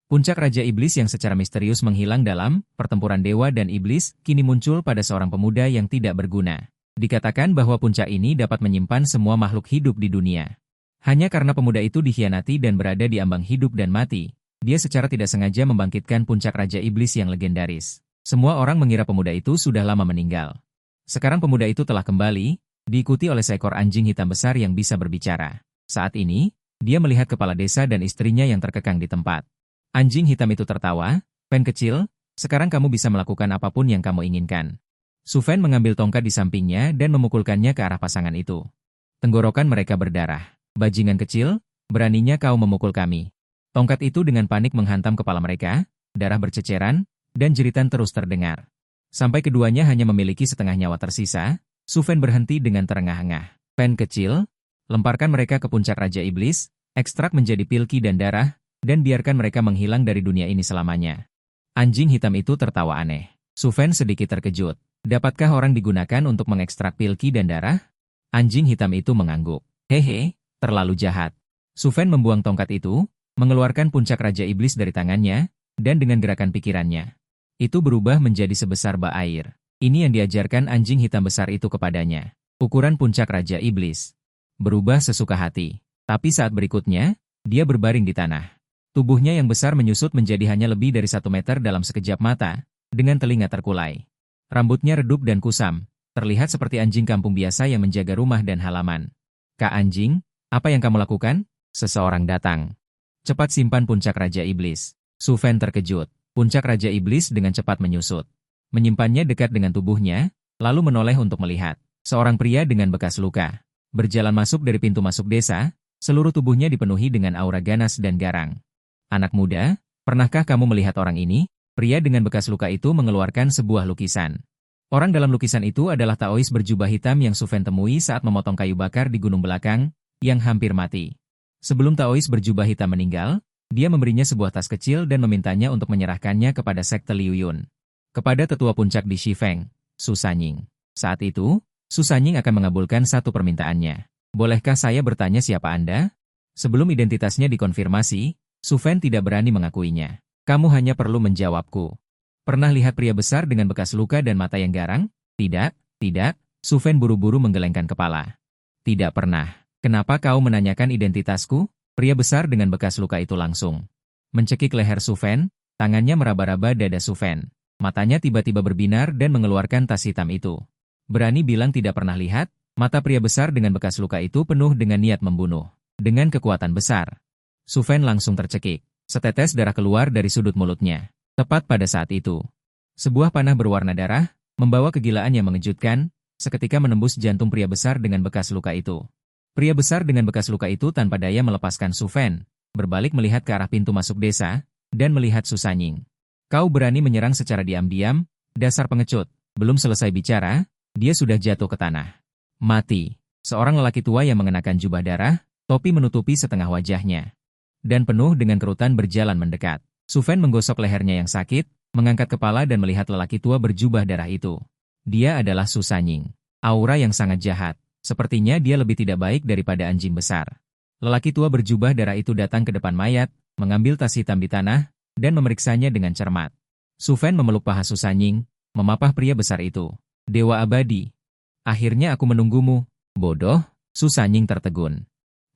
Puncak Raja Iblis yang secara misterius menghilang dalam pertempuran dewa dan iblis, kini muncul pada seorang pemuda yang tidak berguna. Dikatakan bahwa puncak ini dapat menyimpan semua makhluk hidup di dunia. Hanya karena pemuda itu dikhianati dan berada di ambang hidup dan mati, dia secara tidak sengaja membangkitkan puncak Raja Iblis yang legendaris. Semua orang mengira pemuda itu sudah lama meninggal. Sekarang pemuda itu telah kembali, diikuti oleh seekor anjing hitam besar yang bisa berbicara. Saat ini, dia melihat kepala desa dan istrinya yang terkekang di tempat. Anjing hitam itu tertawa, "Pen kecil, sekarang kamu bisa melakukan apapun yang kamu inginkan." Su Fen mengambil tongkat di sampingnya dan memukulkannya ke arah pasangan itu. Tenggorokan mereka berdarah. "Bajingan kecil, beraninya kau memukul kami." Tongkat itu dengan panik menghantam kepala mereka, darah berceceran, dan jeritan terus terdengar. Sampai keduanya hanya memiliki setengah nyawa tersisa, Su Fen berhenti dengan terengah-engah. "Pen kecil, lemparkan mereka ke puncak Raja Iblis, ekstrak menjadi pilki dan darah, dan biarkan mereka menghilang dari dunia ini selamanya." Anjing hitam itu tertawa aneh. Su Fen sedikit terkejut. "Dapatkah orang digunakan untuk mengekstrak pilki dan darah?" Anjing hitam itu mengangguk. "Hehe, terlalu jahat." Su Fen membuang tongkat itu, mengeluarkan puncak Raja Iblis dari tangannya, dan dengan gerakan pikirannya, itu berubah menjadi sebesar bak air. Ini yang diajarkan anjing hitam besar itu kepadanya. Ukuran puncak Raja Iblis berubah sesuka hati. Tapi saat berikutnya, dia berbaring di tanah. Tubuhnya yang besar menyusut menjadi hanya lebih dari 1 meter dalam sekejap mata, dengan telinga terkulai. Rambutnya redup dan kusam, terlihat seperti anjing kampung biasa yang menjaga rumah dan halaman. "Kak anjing, apa yang kamu lakukan?" Seseorang datang. "Cepat simpan puncak Raja Iblis." Su Fen terkejut. Puncak Raja Iblis dengan cepat menyusut. Menyimpannya dekat dengan tubuhnya, lalu menoleh untuk melihat. Seorang pria dengan bekas luka. Berjalan masuk dari pintu masuk desa, seluruh tubuhnya dipenuhi dengan aura ganas dan garang. "Anak muda, pernahkah kamu melihat orang ini?" Pria dengan bekas luka itu mengeluarkan sebuah lukisan. Orang dalam lukisan itu adalah Taois berjubah hitam yang Su Fen temui saat memotong kayu bakar di gunung belakang, yang hampir mati. Sebelum Taois berjubah hitam meninggal, dia memberinya sebuah tas kecil dan memintanya untuk menyerahkannya kepada sekte Liu Yun. Kepada tetua puncak di Shifeng, Su Sanying. Saat itu, Su Sanying akan mengabulkan satu permintaannya. "Bolehkah saya bertanya siapa Anda?" Sebelum identitasnya dikonfirmasi, Su Fen tidak berani mengakuinya. "Kamu hanya perlu menjawabku. Pernah lihat pria besar dengan bekas luka dan mata yang garang?" "Tidak, tidak." Su Fen buru-buru menggelengkan kepala. "Tidak pernah. Kenapa kau menanyakan identitasku?" Pria besar dengan bekas luka itu langsung mencekik leher Su Fen, tangannya meraba-raba dada Su Fen. Matanya tiba-tiba berbinar dan mengeluarkan tas hitam itu. "Berani bilang tidak pernah lihat?" Mata pria besar dengan bekas luka itu penuh dengan niat membunuh. Dengan kekuatan besar, Su Fen langsung tercekik. Setetes darah keluar dari sudut mulutnya. Tepat pada saat itu, sebuah panah berwarna darah, membawa kegilaan yang mengejutkan, seketika menembus jantung pria besar dengan bekas luka itu. Pria besar dengan bekas luka itu tanpa daya melepaskan Su Fen, berbalik melihat ke arah pintu masuk desa, dan melihat Su Sanying. "Kau berani menyerang secara diam-diam, dasar pengecut." Belum selesai bicara, dia sudah jatuh ke tanah. Mati. Seorang lelaki tua yang mengenakan jubah darah, topi menutupi setengah wajahnya, dan penuh dengan kerutan berjalan mendekat. Su Fen menggosok lehernya yang sakit, mengangkat kepala dan melihat lelaki tua berjubah darah itu. Dia adalah Su Sanying. Aura yang sangat jahat. Sepertinya dia lebih tidak baik daripada anjing besar. Lelaki tua berjubah darah itu datang ke depan mayat, mengambil tas hitam di tanah, dan memeriksanya dengan cermat. Su Fen memeluk paha Su Sanying, memapah pria besar itu. "Dewa abadi. Akhirnya aku menunggumu." "Bodoh." Su Sanying tertegun.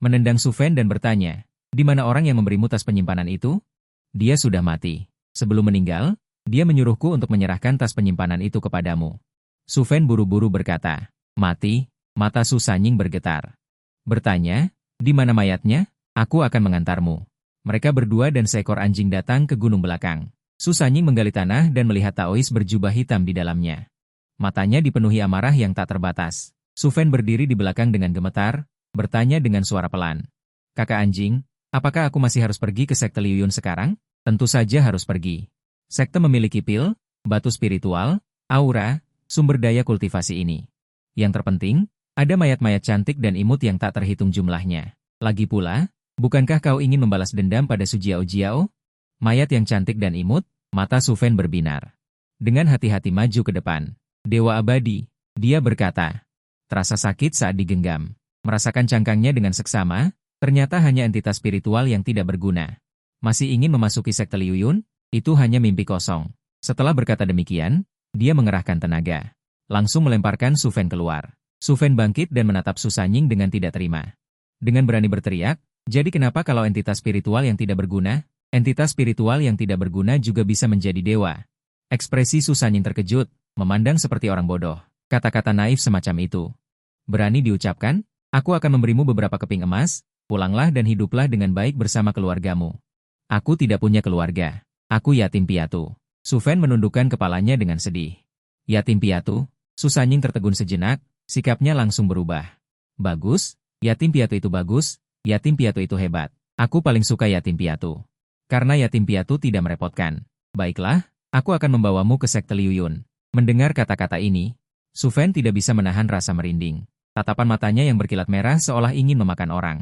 Menendang Su Fen dan bertanya, "Di mana orang yang memberimu tas penyimpanan itu?" "Dia sudah mati. Sebelum meninggal, dia menyuruhku untuk menyerahkan tas penyimpanan itu kepadamu." Su Fen buru-buru berkata, "Mati?" Mata Su Sanying bergetar. Bertanya, "Di mana mayatnya? Aku akan mengantarmu." Mereka berdua dan seekor anjing datang ke gunung belakang. Su Sanying menggali tanah dan melihat Taois berjubah hitam di dalamnya. Matanya dipenuhi amarah yang tak terbatas. Su Fen berdiri di belakang dengan gemetar, bertanya dengan suara pelan, "Kakak anjing, apakah aku masih harus pergi ke sekte Liu Yun sekarang?" "Tentu saja harus pergi. Sekte memiliki pil, batu spiritual, aura, sumber daya kultivasi ini. Yang terpenting, ada mayat-mayat cantik dan imut yang tak terhitung jumlahnya. Lagi pula, bukankah kau ingin membalas dendam pada Su Jiao Jiao?" Mayat yang cantik dan imut, mata Su Fen berbinar. Dengan hati-hati maju ke depan. "Dewa abadi," dia berkata. Terasa sakit saat digenggam. Merasakan cangkangnya dengan seksama, ternyata hanya entitas spiritual yang tidak berguna. Masih ingin memasuki sekte Liu Yun? Itu hanya mimpi kosong. Setelah berkata demikian, dia mengerahkan tenaga. Langsung melemparkan Su Fan keluar. Su Fan bangkit dan menatap Su Sanying dengan tidak terima. Dengan berani berteriak, jadi kenapa kalau entitas spiritual yang tidak berguna? Entitas spiritual yang tidak berguna juga bisa menjadi dewa. Ekspresi Su Sanying terkejut, memandang seperti orang bodoh. Kata-kata naif semacam itu. Berani diucapkan? Aku akan memberimu beberapa keping emas, pulanglah dan hiduplah dengan baik bersama keluargamu. Aku tidak punya keluarga. Aku yatim piatu. Su Fan menundukkan kepalanya dengan sedih. Yatim piatu? Su Sanying tertegun sejenak, sikapnya langsung berubah. Bagus, yatim piatu itu bagus, yatim piatu itu hebat. Aku paling suka yatim piatu. Karena yatim piatu tidak merepotkan. Baiklah, aku akan membawamu ke sekte Liu Yun. Mendengar kata-kata ini, Su Fan tidak bisa menahan rasa merinding. Tatapan matanya yang berkilat merah seolah ingin memakan orang.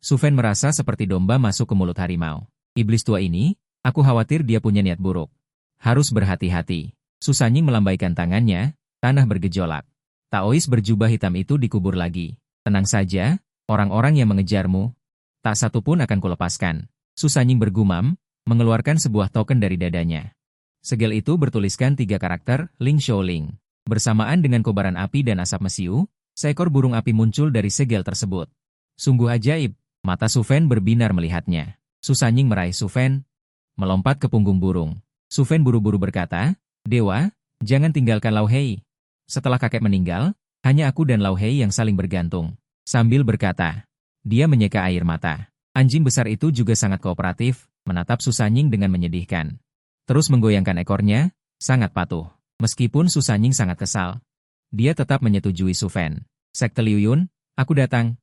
Su Fan merasa seperti domba masuk ke mulut harimau. Iblis tua ini, aku khawatir dia punya niat buruk. Harus berhati-hati. Su Sanying melambaikan tangannya, tanah bergejolak. Taois berjubah hitam itu dikubur lagi. Tenang saja, orang-orang yang mengejarmu, tak satu pun akan kulepaskan. Su Sanying bergumam, mengeluarkan sebuah token dari dadanya. Segel itu bertuliskan 3 karakter, Ling Shou Ling. Bersamaan dengan kobaran api dan asap mesiu, seekor burung api muncul dari segel tersebut. Sungguh ajaib, mata Su Fan berbinar melihatnya. Su Sanying meraih Su Fan, melompat ke punggung burung. Su Fan buru-buru berkata, Dewa, jangan tinggalkan Lao Hei. Setelah kakek meninggal, hanya aku dan Lao Hei yang saling bergantung. Sambil berkata, dia menyeka air mata. Anjing besar itu juga sangat kooperatif, menatap Su Sanying dengan menyedihkan. Terus menggoyangkan ekornya, sangat patuh. Meskipun Su Sanying sangat kesal, dia tetap menyetujui Su Fan. Sekte Liu Yun, aku datang.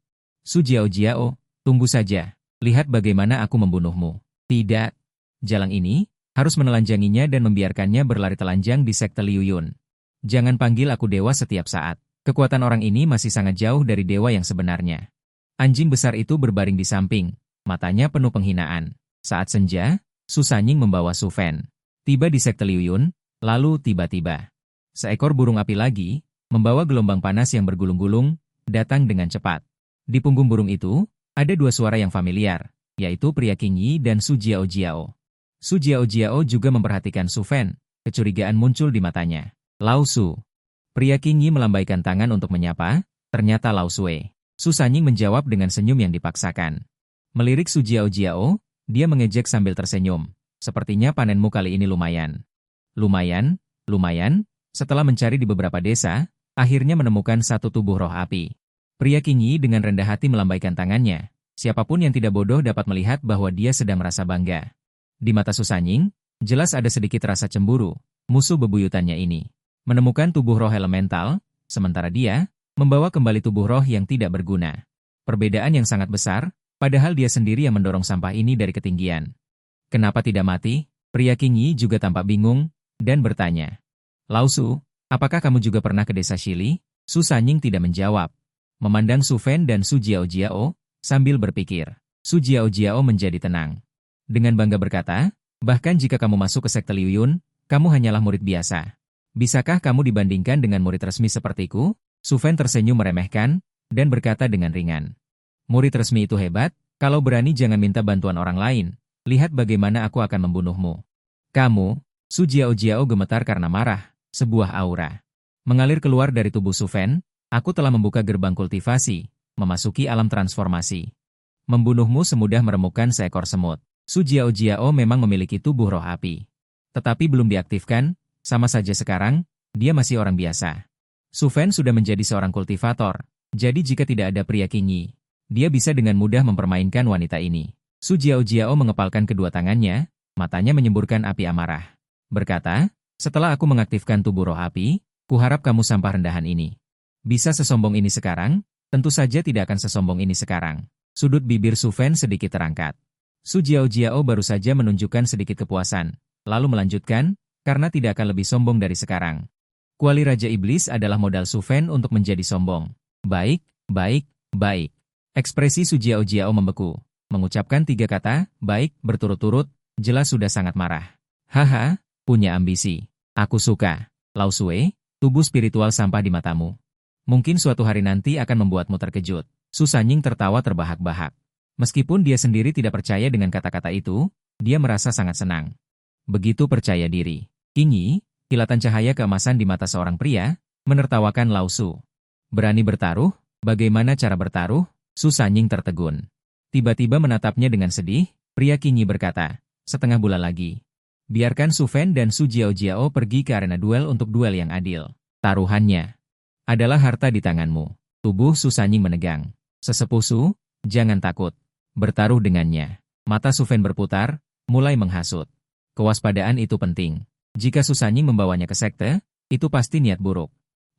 Su Jiao Jiao, tunggu saja. Lihat bagaimana aku membunuhmu. Tidak. Jalang ini, harus menelanjanginya dan membiarkannya berlari telanjang di sekte Liu Yun. Jangan panggil aku dewa setiap saat. Kekuatan orang ini masih sangat jauh dari dewa yang sebenarnya. Anjing besar itu berbaring di samping, matanya penuh penghinaan. Saat senja, Su Sanying membawa Su Fan. Tiba di sekte Liu Yun, lalu tiba-tiba. Seekor burung api lagi, membawa gelombang panas yang bergulung-gulung, datang dengan cepat. Di punggung burung itu, ada 2 suara yang familiar, yaitu pria Qing Yi dan Su Jiao Jiao. Su Jiao Jiao juga memperhatikan Su Fan, kecurigaan muncul di matanya. Lao Su. Pria Qing Yi melambaikan tangan untuk menyapa, ternyata Lao Sue. Su Sanying menjawab dengan senyum yang dipaksakan. Melirik Su Jiao Jiao, dia mengejek sambil tersenyum. Sepertinya panenmu kali ini lumayan. Lumayan, lumayan, setelah mencari di beberapa desa, akhirnya menemukan satu tubuh roh api. Pria Qing Yi dengan rendah hati melambaikan tangannya. Siapapun yang tidak bodoh dapat melihat bahwa dia sedang merasa bangga. Di mata Su Sanying, jelas ada sedikit rasa cemburu, musuh bebuyutannya ini. Menemukan tubuh roh elemental, sementara dia membawa kembali tubuh roh yang tidak berguna. Perbedaan yang sangat besar, padahal dia sendiri yang mendorong sampah ini dari ketinggian. Kenapa tidak mati? Pria Qing Yi juga tampak bingung, dan bertanya. Lao Su, apakah kamu juga pernah ke desa Shili? Su Sanying tidak menjawab. Memandang Su Fan dan Su Jiao Jiao, sambil berpikir. Su Jiao Jiao menjadi tenang. Dengan bangga berkata, bahkan jika kamu masuk ke sekte Liu Yun, kamu hanyalah murid biasa. Bisakah kamu dibandingkan dengan murid resmi sepertiku? Su Fan tersenyum meremehkan, dan berkata dengan ringan. Murid resmi itu hebat, kalau berani jangan minta bantuan orang lain. Lihat bagaimana aku akan membunuhmu. Kamu, Su Jiao Jiao gemetar karena marah, sebuah aura mengalir keluar dari tubuh Su Fan. Aku telah membuka gerbang kultivasi, memasuki alam transformasi. Membunuhmu semudah meremukkan seekor semut. Su Jiao Jiao memang memiliki tubuh roh api. Tetapi belum diaktifkan, sama saja sekarang, dia masih orang biasa. Su Fan sudah menjadi seorang kultivator, jadi jika tidak ada pria Qing Yi, dia bisa dengan mudah mempermainkan wanita ini. Su Jiao Jiao mengepalkan kedua tangannya, matanya menyemburkan api amarah. Berkata, setelah aku mengaktifkan tubuh roh api, kuharap kamu sampah rendahan ini. Bisa sesombong ini sekarang? Tentu saja tidak akan sesombong ini sekarang. Sudut bibir Su Fan sedikit terangkat. Su Jiao Jiao baru saja menunjukkan sedikit kepuasan, lalu melanjutkan, karena tidak akan lebih sombong dari sekarang. Kuali Raja Iblis adalah modal Su Fan untuk menjadi sombong. Baik, baik, baik. Ekspresi Su Jiao Jiao membeku. Mengucapkan 3 kata, baik, berturut-turut, jelas sudah sangat marah. Haha, punya ambisi. Aku suka. Lao Sue, tubuh spiritual sampah di matamu. Mungkin suatu hari nanti akan membuatmu terkejut. Su Sanying tertawa terbahak-bahak. Meskipun dia sendiri tidak percaya dengan kata-kata itu, Dia merasa sangat senang. Begitu percaya diri. Qingyi, kilatan cahaya keemasan di mata seorang pria, menertawakan Lao Su. Berani bertaruh? Bagaimana cara bertaruh? Su Sanying tertegun. Tiba-tiba menatapnya dengan sedih, pria Qingyi berkata, setengah bulan lagi. Biarkan Su Fen dan Su Jiao pergi ke arena duel untuk duel yang adil. Taruhannya adalah harta di tanganmu. Tubuh Su Sanying menegang. Sesepuh Su, jangan takut. Bertaruh dengannya. Mata Su Fen berputar, mulai menghasut. Kewaspadaan itu penting. Jika Su Sanying membawanya ke sekte, itu pasti niat buruk.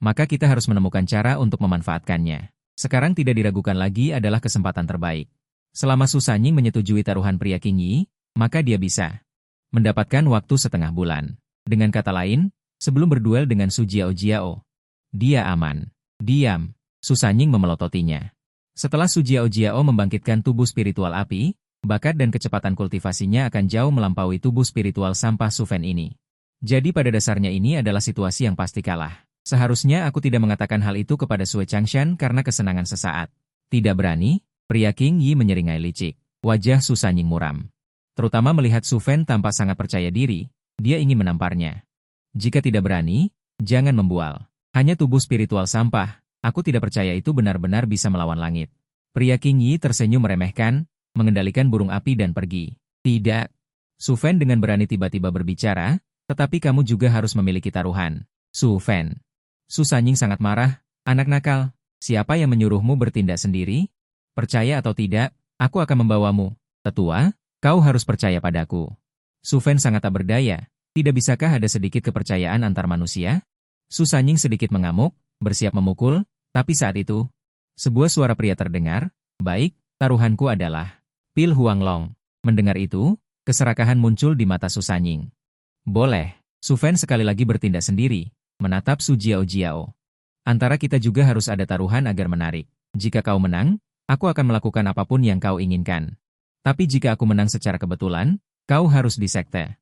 Maka kita harus menemukan cara untuk memanfaatkannya. Sekarang tidak diragukan lagi adalah kesempatan terbaik. Selama Su Sanying menyetujui taruhan pria Qingyi, maka dia bisa mendapatkan waktu setengah bulan. Dengan kata lain, sebelum berduel dengan Su Jiao, dia aman. Diam. Su Sanying memelototinya. Setelah Su Jiao membangkitkan tubuh spiritual api, bakat dan kecepatan kultivasinya akan jauh melampaui tubuh spiritual sampah Su Fen ini. Jadi pada dasarnya ini adalah situasi yang pasti kalah. Seharusnya aku tidak mengatakan hal itu kepada Sui Changshan karena kesenangan sesaat. Tidak berani, pria Qingyi menyeringai licik. Wajah Su Sanying muram. Terutama melihat Su Fen tampak sangat percaya diri, dia ingin menamparnya. Jika tidak berani, jangan membual. Hanya tubuh spiritual sampah, aku tidak percaya itu benar-benar bisa melawan langit. Pria Qingyi tersenyum meremehkan, mengendalikan burung api dan pergi. Tidak. Su Fen dengan berani tiba-tiba berbicara, tetapi kamu juga harus memiliki taruhan. Su Fen. Su Sanying sangat marah, anak nakal, siapa yang menyuruhmu bertindak sendiri? Percaya atau tidak, aku akan membawamu. Tetua, kau harus percaya padaku. Su Fen sangat tak berdaya, tidak bisakah ada sedikit kepercayaan antar manusia? Su Sanying sedikit mengamuk, bersiap memukul, tapi saat itu, sebuah suara pria terdengar, baik, taruhanku adalah Pil Huanglong. Mendengar itu, keserakahan muncul di mata Su Sanying. Boleh, Su Fen sekali lagi bertindak sendiri, menatap Su Jiao. Antara kita juga harus ada taruhan agar menarik. Jika kau menang, aku akan melakukan apapun yang kau inginkan. Tapi jika aku menang secara kebetulan, kau harus disekte.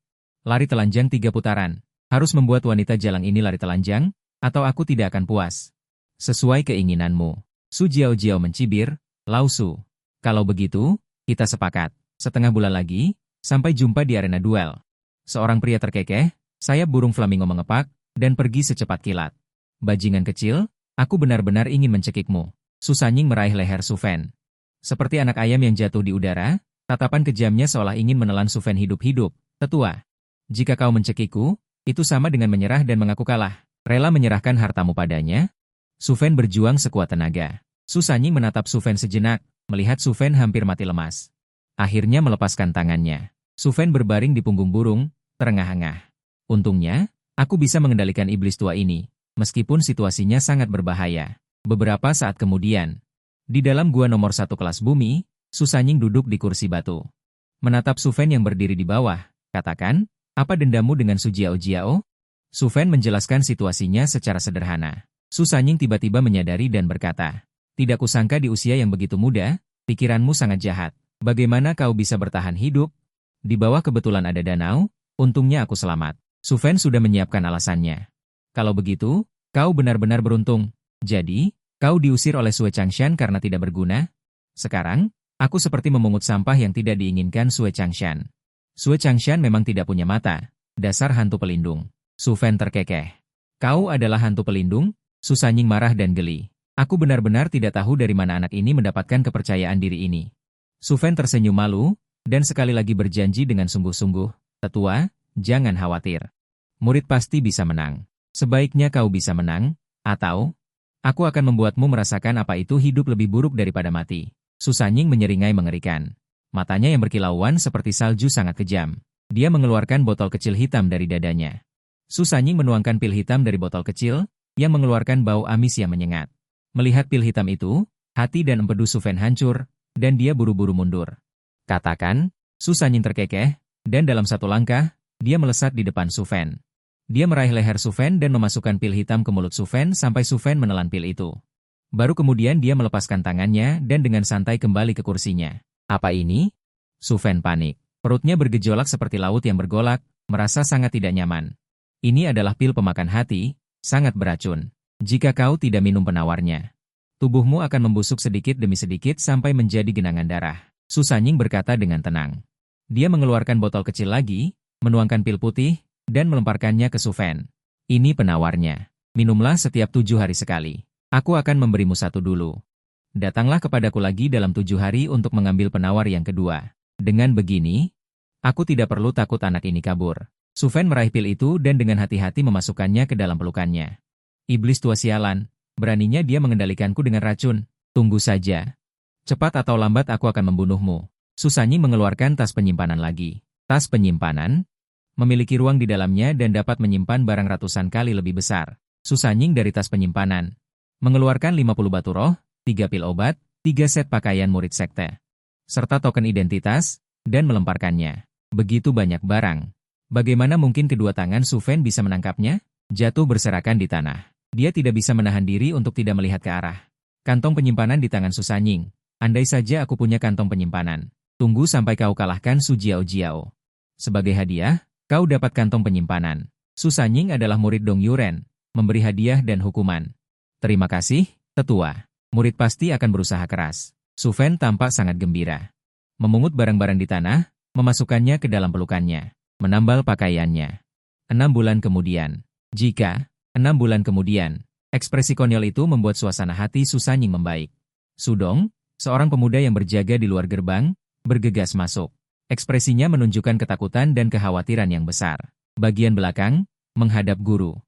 Lari telanjang 3 putaran. Harus membuat wanita jalang ini lari telanjang, atau aku tidak akan puas. Sesuai keinginanmu. Su Jiao mencibir, Lao Su. Kalau begitu, kita sepakat. Setengah bulan lagi, sampai jumpa di arena duel. Seorang pria terkekeh, sayap burung flamingo mengepak, dan pergi secepat kilat. Bajingan kecil, aku benar-benar ingin mencekikmu. Su Sanying meraih leher Su Fen. Seperti anak ayam yang jatuh di udara, tatapan kejamnya seolah ingin menelan Su Fen hidup-hidup. Tetua, jika kau mencekikku, itu sama dengan menyerah dan mengaku kalah. Rela menyerahkan hartamu padanya? Su Fen berjuang sekuat tenaga. Su Sanying menatap Su Fen sejenak, melihat Su Fen hampir mati lemas. Akhirnya melepaskan tangannya. Su Fen berbaring di punggung burung, terengah-engah. Untungnya, aku bisa mengendalikan iblis tua ini, meskipun situasinya sangat berbahaya. Beberapa saat kemudian, di dalam gua nomor 1 kelas bumi, Su Sanying duduk di kursi batu. Menatap Su Fen yang berdiri di bawah, katakan, apa dendamu dengan Su Jiao? Su Fen menjelaskan situasinya secara sederhana. Su Sanying tiba-tiba menyadari dan berkata, tidak kusangka di usia yang begitu muda, pikiranmu sangat jahat. Bagaimana kau bisa bertahan hidup? Di bawah kebetulan ada danau, untungnya aku selamat. Su Fen sudah menyiapkan alasannya. Kalau begitu, kau benar-benar beruntung. Jadi, kau diusir oleh Sui Changshan karena tidak berguna? Sekarang, aku seperti memungut sampah yang tidak diinginkan Sui Changshan. Sui Changshan memang tidak punya mata. Dasar hantu pelindung. Su Fen terkekeh. Kau adalah hantu pelindung? Su Sanying marah dan geli. Aku benar-benar tidak tahu dari mana anak ini mendapatkan kepercayaan diri ini. Su Fen tersenyum malu, dan sekali lagi berjanji dengan sungguh-sungguh, tetua, jangan khawatir. Murid pasti bisa menang. Sebaiknya kau bisa menang, atau aku akan membuatmu merasakan apa itu hidup lebih buruk daripada mati. Su Sanying menyeringai mengerikan. Matanya yang berkilauan seperti salju sangat kejam. Dia mengeluarkan botol kecil hitam dari dadanya. Su Sanying menuangkan pil hitam dari botol kecil, yang mengeluarkan bau amis yang menyengat. Melihat pil hitam itu, hati dan empedu Su Fen hancur, dan dia buru-buru mundur. Katakan, Su Sanying terkekeh, dan dalam satu langkah, dia melesat di depan Su Fen. Dia meraih leher Su Fen dan memasukkan pil hitam ke mulut Su Fen sampai Su Fen menelan pil itu. Baru kemudian dia melepaskan tangannya dan dengan santai kembali ke kursinya. Apa ini? Su Fen panik. Perutnya bergejolak seperti laut yang bergolak, merasa sangat tidak nyaman. Ini adalah pil pemakan hati, sangat beracun. Jika kau tidak minum penawarnya, tubuhmu akan membusuk sedikit demi sedikit sampai menjadi genangan darah. Su Sanying berkata dengan tenang. Dia mengeluarkan botol kecil lagi, menuangkan pil putih, dan melemparkannya ke Su Fan. Ini penawarnya. Minumlah setiap 7 hari sekali. Aku akan memberimu satu dulu. Datanglah kepadaku lagi dalam 7 hari untuk mengambil penawar yang kedua. Dengan begini, aku tidak perlu takut anak ini kabur. Su Fan meraih pil itu dan dengan hati-hati memasukkannya ke dalam pelukannya. Iblis tua sialan, beraninya dia mengendalikanku dengan racun. Tunggu saja. Cepat atau lambat aku akan membunuhmu. Su Sanying mengeluarkan tas penyimpanan lagi. Tas penyimpanan memiliki ruang di dalamnya dan dapat menyimpan barang ratusan kali lebih besar. Su Sanying dari tas penyimpanan mengeluarkan 50 batu roh, 3 pil obat, 3 set pakaian murid sekte, serta token identitas, dan melemparkannya. Begitu banyak barang. Bagaimana mungkin kedua tangan Su Fan bisa menangkapnya? Jatuh berserakan di tanah. Dia tidak bisa menahan diri untuk tidak melihat ke arah kantong penyimpanan di tangan Su Sanying. Andai saja aku punya kantong penyimpanan. Tunggu sampai kau kalahkan Su Jiao Jiao. Sebagai hadiah, kau dapat kantong penyimpanan. Su Sanying adalah murid Dong Yuren, memberi hadiah dan hukuman. Terima kasih, tetua. Murid pasti akan berusaha keras. Su Fan tampak sangat gembira. Memungut barang-barang di tanah, memasukkannya ke dalam pelukannya, menambal pakaiannya. 6 bulan kemudian. 6 bulan kemudian, ekspresi konyol itu membuat suasana hati Su Sanying membaik. Sudong, seorang pemuda yang berjaga di luar gerbang, bergegas masuk. Ekspresinya menunjukkan ketakutan dan kekhawatiran yang besar. Bagian belakang, menghadap guru.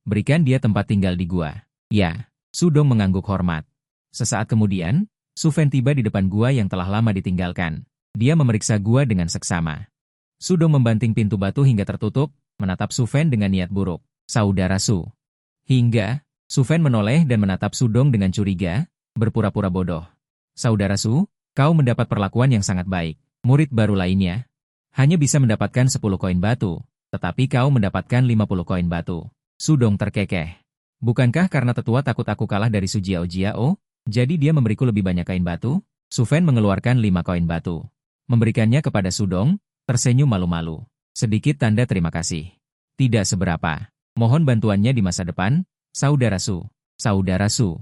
Berikan dia tempat tinggal di gua. Ya, Sudong mengangguk hormat. Sesaat kemudian, Su Fan tiba di depan gua yang telah lama ditinggalkan. Dia memeriksa gua dengan seksama. Sudong membanting pintu batu hingga tertutup, menatap Su Fan dengan niat buruk. Saudara Su. Hingga, Su Fan menoleh dan menatap Sudong dengan curiga, berpura-pura bodoh. Saudara Su, kau mendapat perlakuan yang sangat baik. Murid baru lainnya hanya bisa mendapatkan 10 koin batu, tetapi kau mendapatkan 50 koin batu. Sudong terkekeh. Bukankah karena tetua takut aku kalah dari Su Jiao Jiao, jadi dia memberiku lebih banyak koin batu? Su Fan mengeluarkan 5 koin batu. Memberikannya kepada Sudong, tersenyum malu-malu. Sedikit tanda terima kasih. Tidak seberapa. Mohon bantuannya di masa depan, Saudara Su. Saudara Su.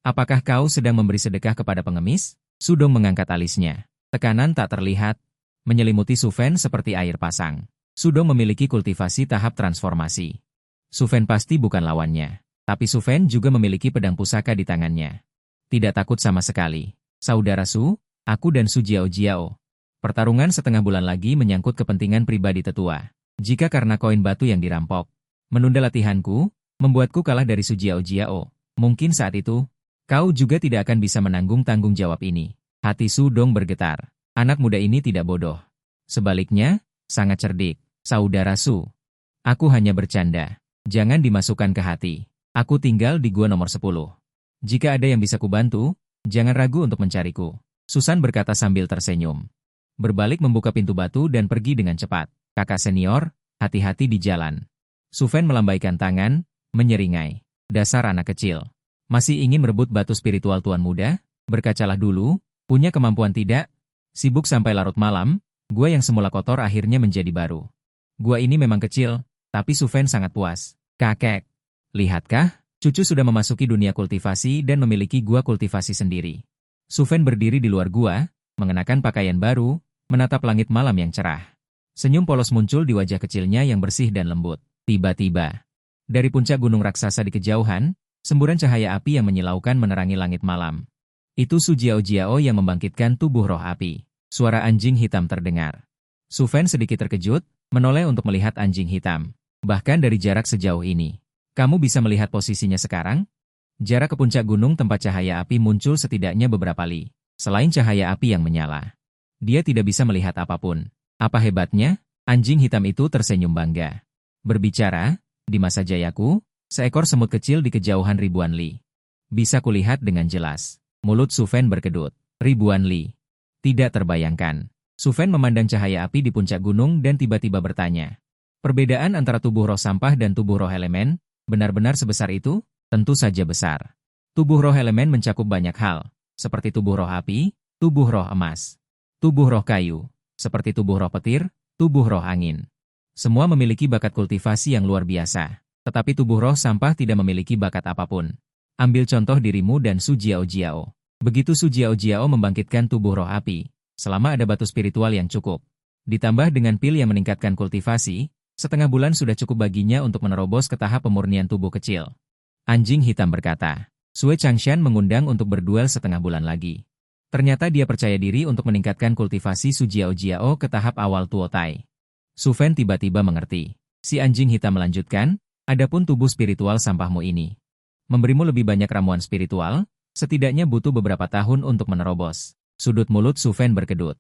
Apakah kau sedang memberi sedekah kepada pengemis? Sudong mengangkat alisnya. Tekanan tak terlihat, menyelimuti Su Fan seperti air pasang. Sudong memiliki kultivasi tahap transformasi. Su Fan pasti bukan lawannya. Tapi Su Fan juga memiliki pedang pusaka di tangannya. Tidak takut sama sekali. Saudara Su, aku dan Su Jiao Jiao. Pertarungan setengah bulan lagi menyangkut kepentingan pribadi tetua. Jika karena koin batu yang dirampok, menunda latihanku, membuatku kalah dari Su Jiao Jiao, mungkin saat itu, kau juga tidak akan bisa menanggung tanggung jawab ini. Hati Sudong bergetar. Anak muda ini tidak bodoh. Sebaliknya, sangat cerdik. Saudara Su. Aku hanya bercanda. Jangan dimasukkan ke hati. Aku tinggal di gua nomor 10. Jika ada yang bisa kubantu, jangan ragu untuk mencariku. Susan berkata sambil tersenyum. Berbalik membuka pintu batu dan pergi dengan cepat. Kakak senior, hati-hati di jalan. Su Fan melambaikan tangan, menyeringai. Dasar anak kecil. Masih ingin merebut batu spiritual tuan muda? Berkacalah dulu, punya kemampuan tidak? Sibuk sampai larut malam, gua yang semula kotor akhirnya menjadi baru. Gua ini memang kecil, tapi Su Fan sangat puas. Kakek. Lihatkah, cucu sudah memasuki dunia kultivasi dan memiliki gua kultivasi sendiri. Su Fan berdiri di luar gua, mengenakan pakaian baru, menatap langit malam yang cerah. Senyum polos muncul di wajah kecilnya yang bersih dan lembut. Tiba-tiba, dari puncak gunung raksasa di kejauhan, semburan cahaya api yang menyilaukan menerangi langit malam. Itu Su Jiao Jiao yang membangkitkan tubuh roh api. Suara anjing hitam terdengar. Su Fan sedikit terkejut, menoleh untuk melihat anjing hitam. Bahkan dari jarak sejauh ini. Kamu bisa melihat posisinya sekarang? Jarak ke puncak gunung tempat cahaya api muncul setidaknya beberapa li. Selain cahaya api yang menyala, dia tidak bisa melihat apapun. Apa hebatnya? Anjing hitam itu tersenyum bangga. Berbicara, di masa jayaku, seekor semut kecil di kejauhan ribuan li. Bisa kulihat dengan jelas. Mulut Su Fan berkedut. Ribuan li. Tidak terbayangkan. Su Fan memandang cahaya api di puncak gunung dan tiba-tiba bertanya. Perbedaan antara tubuh roh sampah dan tubuh roh elemen, benar-benar sebesar itu? Tentu saja besar. Tubuh roh elemen mencakup banyak hal, seperti tubuh roh api, tubuh roh emas, tubuh roh kayu, seperti tubuh roh petir, tubuh roh angin. Semua memiliki bakat kultivasi yang luar biasa, tetapi tubuh roh sampah tidak memiliki bakat apapun. Ambil contoh dirimu dan Su Jiao Jiao. Begitu Su Jiao Jiao membangkitkan tubuh roh api, selama ada batu spiritual yang cukup, Ditambah dengan pil yang meningkatkan kultivasi, setengah bulan sudah cukup baginya untuk menerobos ke tahap pemurnian tubuh kecil. Anjing hitam berkata. Sue Changshan mengundang untuk berduel setengah bulan lagi. Ternyata dia percaya diri untuk meningkatkan kultivasi Su Jiao ke tahap awal Tuo Tai. Su Fan tiba-tiba mengerti. Si anjing hitam melanjutkan, adapun tubuh spiritual sampahmu ini. Memberimu lebih banyak ramuan spiritual, setidaknya butuh beberapa tahun untuk menerobos. Sudut mulut Su Fan berkedut.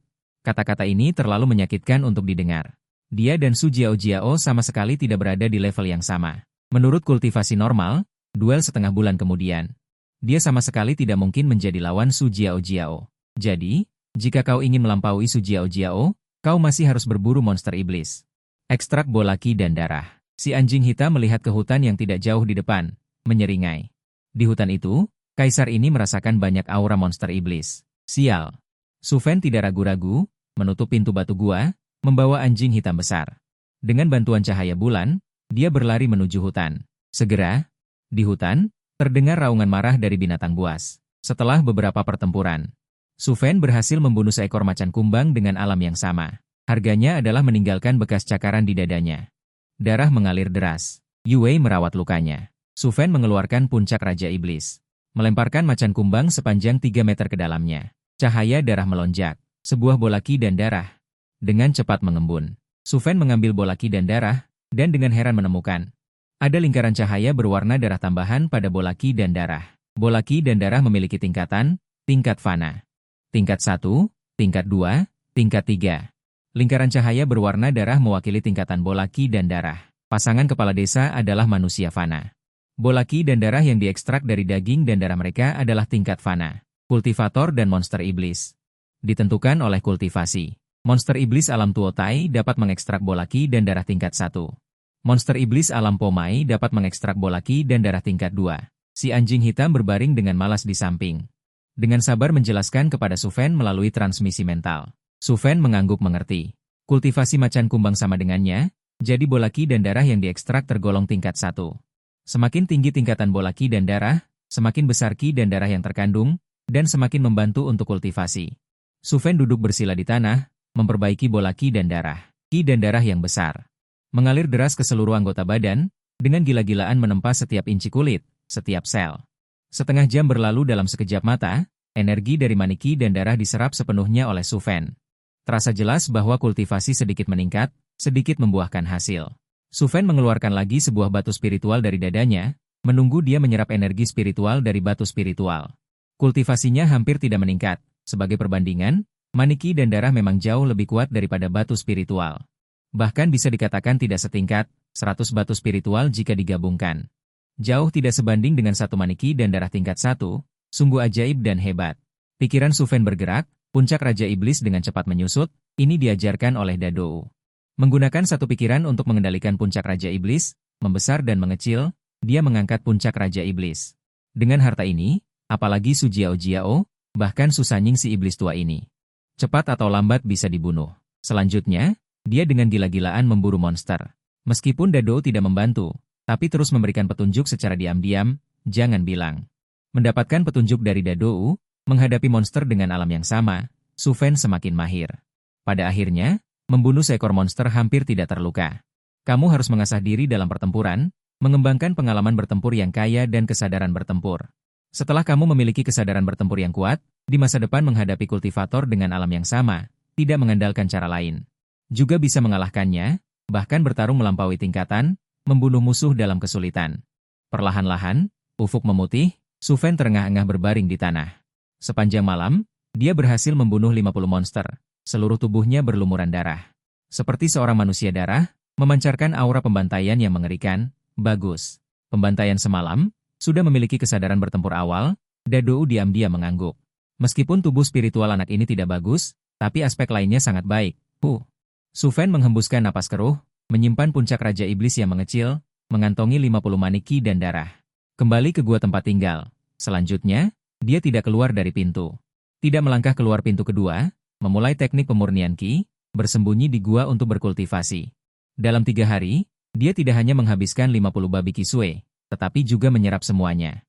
Kata-kata ini terlalu menyakitkan untuk didengar. Dia dan Su Jiao sama sekali tidak berada di level yang sama. Menurut kultivasi normal, duel setengah bulan kemudian, dia sama sekali tidak mungkin menjadi lawan Su Jiao. Jadi, jika kau ingin melampaui Su Jiao, kau masih harus berburu monster iblis. Ekstrak bola ki dan darah. Si anjing hitam melihat ke hutan yang tidak jauh di depan, menyeringai. Di hutan itu, kaisar ini merasakan banyak aura monster iblis. Sial. Su Fan tidak ragu-ragu, menutup pintu batu gua, membawa anjing hitam besar. Dengan bantuan cahaya bulan, dia berlari menuju hutan. Segera, di hutan, terdengar raungan marah dari binatang buas. Setelah beberapa pertempuran, Su Fan berhasil membunuh seekor macan kumbang dengan alam yang sama. Harganya adalah meninggalkan bekas cakaran di dadanya. Darah mengalir deras. Yu Wei merawat lukanya. Su Fan mengeluarkan puncak Raja Iblis. Melemparkan macan kumbang sepanjang 3 meter ke dalamnya. Cahaya darah melonjak. Sebuah bola ki dan darah. Dengan cepat mengembun. Su Fan mengambil bola ki dan darah, dan dengan heran menemukan ada lingkaran cahaya berwarna darah tambahan pada bola ki dan darah. Bola ki dan darah memiliki tingkat fana. Tingkat 1, tingkat 2, tingkat 3. Lingkaran cahaya berwarna darah mewakili tingkatan bola ki dan darah. Pasangan kepala desa adalah manusia fana. Bola ki dan darah yang diekstrak dari daging dan darah mereka adalah tingkat fana. Kultivator dan monster iblis. Ditentukan oleh kultivasi. Monster iblis alam Tuo Tai dapat mengekstrak bola ki dan darah tingkat 1. Monster iblis alam Pomai dapat mengekstrak bola ki dan darah tingkat 2. Si anjing hitam berbaring dengan malas di samping. Dengan sabar menjelaskan kepada Su Fan melalui transmisi mental. Su Fan mengangguk mengerti. Kultivasi macan kumbang sama dengannya, jadi bola ki dan darah yang diekstrak tergolong tingkat 1. Semakin tinggi tingkatan bola ki dan darah, semakin besar ki dan darah yang terkandung, dan semakin membantu untuk kultivasi. Su Fan duduk bersila di tanah, memperbaiki bola ki dan darah. Ki dan darah yang besar mengalir deras ke seluruh anggota badan, dengan gila-gilaan menempa setiap inci kulit, setiap sel. Setengah jam berlalu dalam sekejap mata, energi dari maniki dan darah diserap sepenuhnya oleh Su Fan. Terasa jelas bahwa kultivasi sedikit meningkat, sedikit membuahkan hasil. Su Fan mengeluarkan lagi sebuah batu spiritual dari dadanya, menunggu dia menyerap energi spiritual dari batu spiritual. Kultivasinya hampir tidak meningkat. Sebagai perbandingan, maniki dan darah memang jauh lebih kuat daripada batu spiritual. Bahkan bisa dikatakan tidak setingkat 100 batu spiritual jika digabungkan. Jauh tidak sebanding dengan satu maniki dan darah tingkat 1, sungguh ajaib dan hebat. Pikiran Su Fan bergerak, puncak Raja Iblis dengan cepat menyusut, ini diajarkan oleh Dadou. Menggunakan satu pikiran untuk mengendalikan puncak Raja Iblis, membesar dan mengecil, dia mengangkat puncak Raja Iblis. Dengan harta ini, apalagi Su Jiao, bahkan Su Sanying si iblis tua ini, cepat atau lambat bisa dibunuh. Selanjutnya, dia dengan gila-gilaan memburu monster. Meskipun Dadou tidak membantu, tapi terus memberikan petunjuk secara diam-diam, jangan bilang. Mendapatkan petunjuk dari Dadou, menghadapi monster dengan alam yang sama, Su Fan semakin mahir. Pada akhirnya, membunuh seekor monster hampir tidak terluka. Kamu harus mengasah diri dalam pertempuran, mengembangkan pengalaman bertempur yang kaya dan kesadaran bertempur. Setelah kamu memiliki kesadaran bertempur yang kuat, di masa depan menghadapi kultivator dengan alam yang sama, tidak mengandalkan cara lain. Juga bisa mengalahkannya, bahkan bertarung melampaui tingkatan, membunuh musuh dalam kesulitan. Perlahan-lahan, ufuk memutih, Su Fan terengah-engah berbaring di tanah. Sepanjang malam, dia berhasil membunuh 50 monster. Seluruh tubuhnya berlumuran darah. Seperti seorang manusia darah, memancarkan aura pembantaian yang mengerikan. Bagus. Pembantaian semalam, sudah memiliki kesadaran bertempur awal, Dadou diam-diam mengangguk. Meskipun tubuh spiritual anak ini tidak bagus, tapi aspek lainnya sangat baik. Su Fan menghembuskan napas keruh, menyimpan puncak Raja Iblis yang mengecil, mengantongi 50 maniki dan darah. Kembali ke gua tempat tinggal. Selanjutnya, dia tidak keluar dari pintu. Tidak melangkah keluar pintu kedua, memulai teknik pemurnian ki, bersembunyi di gua untuk berkultivasi. Dalam 3 hari, dia tidak hanya menghabiskan 50 babi kisue, tetapi juga menyerap semuanya.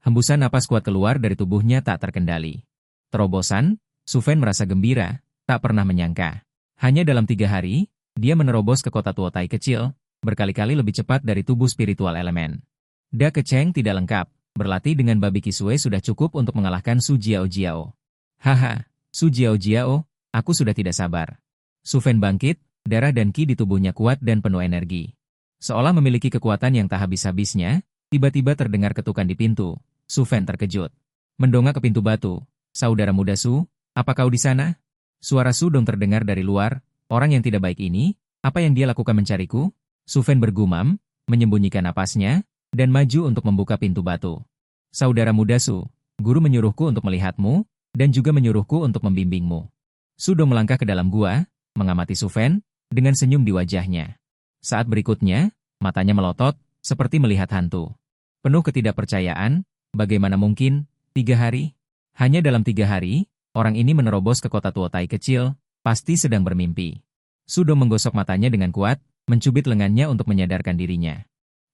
Hembusan napas kuat keluar dari tubuhnya tak terkendali. Terobosan, Su Fan merasa gembira, tak pernah menyangka. Hanya dalam 3 hari, dia menerobos ke kota Tuotai kecil, berkali-kali lebih cepat dari tubuh spiritual elemen. Da Kecheng tidak lengkap, berlatih dengan babi Kisue sudah cukup untuk mengalahkan Su Jiao Jiao. Haha, Su Jiao Jiao, aku sudah tidak sabar. Su Fen bangkit, darah dan ki di tubuhnya kuat dan penuh energi. Seolah memiliki kekuatan yang tak habis-habisnya, tiba-tiba terdengar ketukan di pintu. Su Fen terkejut. Mendongak ke pintu batu. Saudara muda Su, apa kau di sana? Suara Su Dong terdengar dari luar. Orang yang tidak baik ini, apa yang dia lakukan mencariku? Su Fen bergumam, menyembunyikan napasnya, dan maju untuk membuka pintu batu. Saudara muda Su, guru menyuruhku untuk melihatmu, dan juga menyuruhku untuk membimbingmu. Su Dong melangkah ke dalam gua, mengamati Su Fen, dengan senyum di wajahnya. Saat berikutnya, matanya melotot, seperti melihat hantu. Penuh ketidakpercayaan, bagaimana mungkin, 3 hari? Hanya dalam 3 hari, orang ini menerobos ke kota Tuotai kecil, pasti sedang bermimpi. Su Dong menggosok matanya dengan kuat, mencubit lengannya untuk menyadarkan dirinya.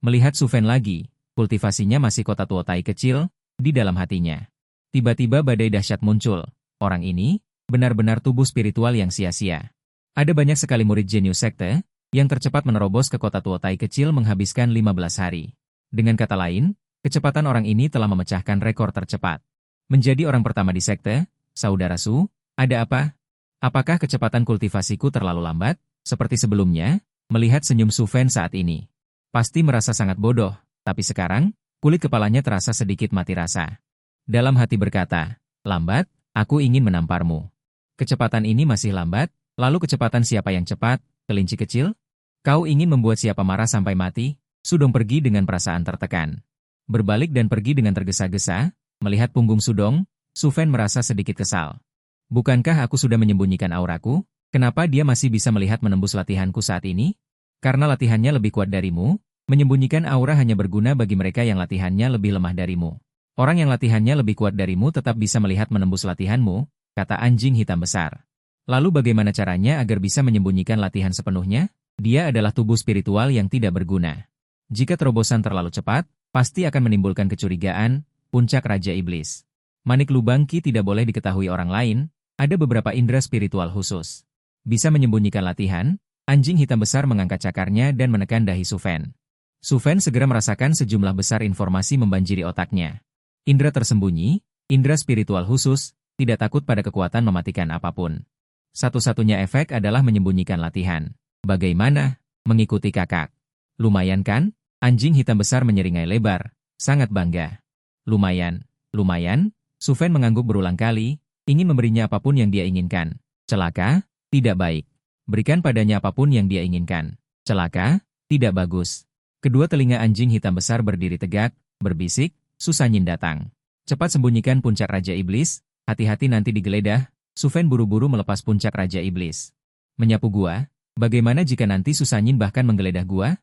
Melihat Su Fen lagi, kultivasinya masih kota Tuotai kecil, di dalam hatinya. Tiba-tiba badai dahsyat muncul. Orang ini, benar-benar tubuh spiritual yang sia-sia. Ada banyak sekali murid jenius sekte, yang tercepat menerobos ke kota Tuotai kecil menghabiskan 15 hari. Dengan kata lain, kecepatan orang ini telah memecahkan rekor tercepat. Menjadi orang pertama di sekte, saudara Su, ada apa? Apakah kecepatan kultivasiku terlalu lambat, seperti sebelumnya? Melihat senyum Su Fen saat ini. Pasti merasa sangat bodoh, tapi sekarang, kulit kepalanya terasa sedikit mati rasa. Dalam hati berkata, lambat, aku ingin menamparmu. Kecepatan ini masih lambat, lalu kecepatan siapa yang cepat, kelinci kecil? Kau ingin membuat siapa marah sampai mati? Su Dong pergi dengan perasaan tertekan. Berbalik dan pergi dengan tergesa-gesa, melihat punggung Su Dong, Su Fen merasa sedikit kesal. Bukankah aku sudah menyembunyikan auraku? Kenapa dia masih bisa melihat menembus latihanku saat ini? Karena latihannya lebih kuat darimu, menyembunyikan aura hanya berguna bagi mereka yang latihannya lebih lemah darimu. Orang yang latihannya lebih kuat darimu tetap bisa melihat menembus latihanmu, kata anjing hitam besar. Lalu bagaimana caranya agar bisa menyembunyikan latihan sepenuhnya? Dia adalah tubuh spiritual yang tidak berguna. Jika terobosan terlalu cepat, pasti akan menimbulkan kecurigaan, puncak Raja Iblis. Manik lubang ki tidak boleh diketahui orang lain, ada beberapa indera spiritual khusus. Bisa menyembunyikan latihan, anjing hitam besar mengangkat cakarnya dan menekan dahi Su Fen. Su Fen segera merasakan sejumlah besar informasi membanjiri otaknya. Indera tersembunyi, indera spiritual khusus, tidak takut pada kekuatan mematikan apapun. Satu-satunya efek adalah menyembunyikan latihan. Bagaimana? Mengikuti kakak. Lumayan kan? Anjing hitam besar menyeringai lebar, sangat bangga. Lumayan, lumayan, Su Fen mengangguk berulang kali, ingin memberinya apapun yang dia inginkan. Celaka, tidak baik. Berikan padanya apapun yang dia inginkan. Celaka, tidak bagus. Kedua telinga anjing hitam besar berdiri tegak, berbisik, Su Sanyin datang. Cepat sembunyikan puncak Raja Iblis, hati-hati nanti digeledah. Su Fen buru-buru melepas puncak Raja Iblis. Menyapu gua. Bagaimana jika nanti Su Sanyin bahkan menggeledah gua?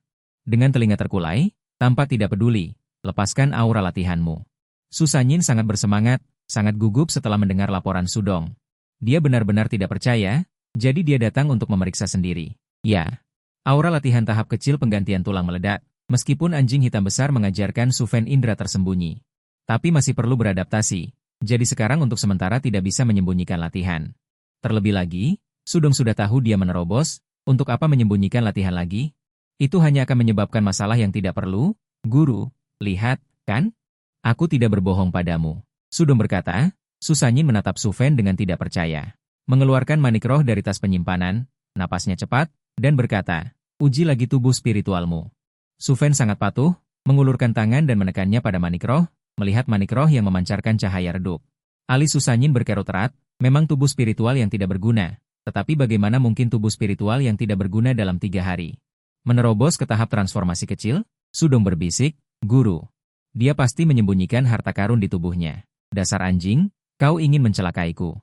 Dengan telinga terkulai, tampak tidak peduli, lepaskan aura latihanmu. Su Sanyin sangat bersemangat, sangat gugup setelah mendengar laporan Su Dong. Dia benar-benar tidak percaya, jadi dia datang untuk memeriksa sendiri. Ya, aura latihan tahap kecil penggantian tulang meledak, meskipun anjing hitam besar mengajarkan Su Fen indera tersembunyi. Tapi masih perlu beradaptasi, jadi sekarang untuk sementara tidak bisa menyembunyikan latihan. Terlebih lagi, Su Dong sudah tahu dia menerobos. Untuk apa menyembunyikan latihan lagi? Itu hanya akan menyebabkan masalah yang tidak perlu. Guru, lihat, kan? Aku tidak berbohong padamu. Su Dong berkata. Su Sanyin menatap Su Fen dengan tidak percaya. Mengeluarkan manik roh dari tas penyimpanan, napasnya cepat, dan berkata, uji lagi tubuh spiritualmu. Su Fen sangat patuh, mengulurkan tangan dan menekannya pada manik roh, melihat manik roh yang memancarkan cahaya redup. Alis Su Sanyin berkerut erat, memang tubuh spiritual yang tidak berguna. Tetapi bagaimana mungkin tubuh spiritual yang tidak berguna dalam 3 hari? Menerobos ke tahap transformasi kecil? Su Dong berbisik, guru. Dia pasti menyembunyikan harta karun di tubuhnya. Dasar anjing, kau ingin mencelakaiku.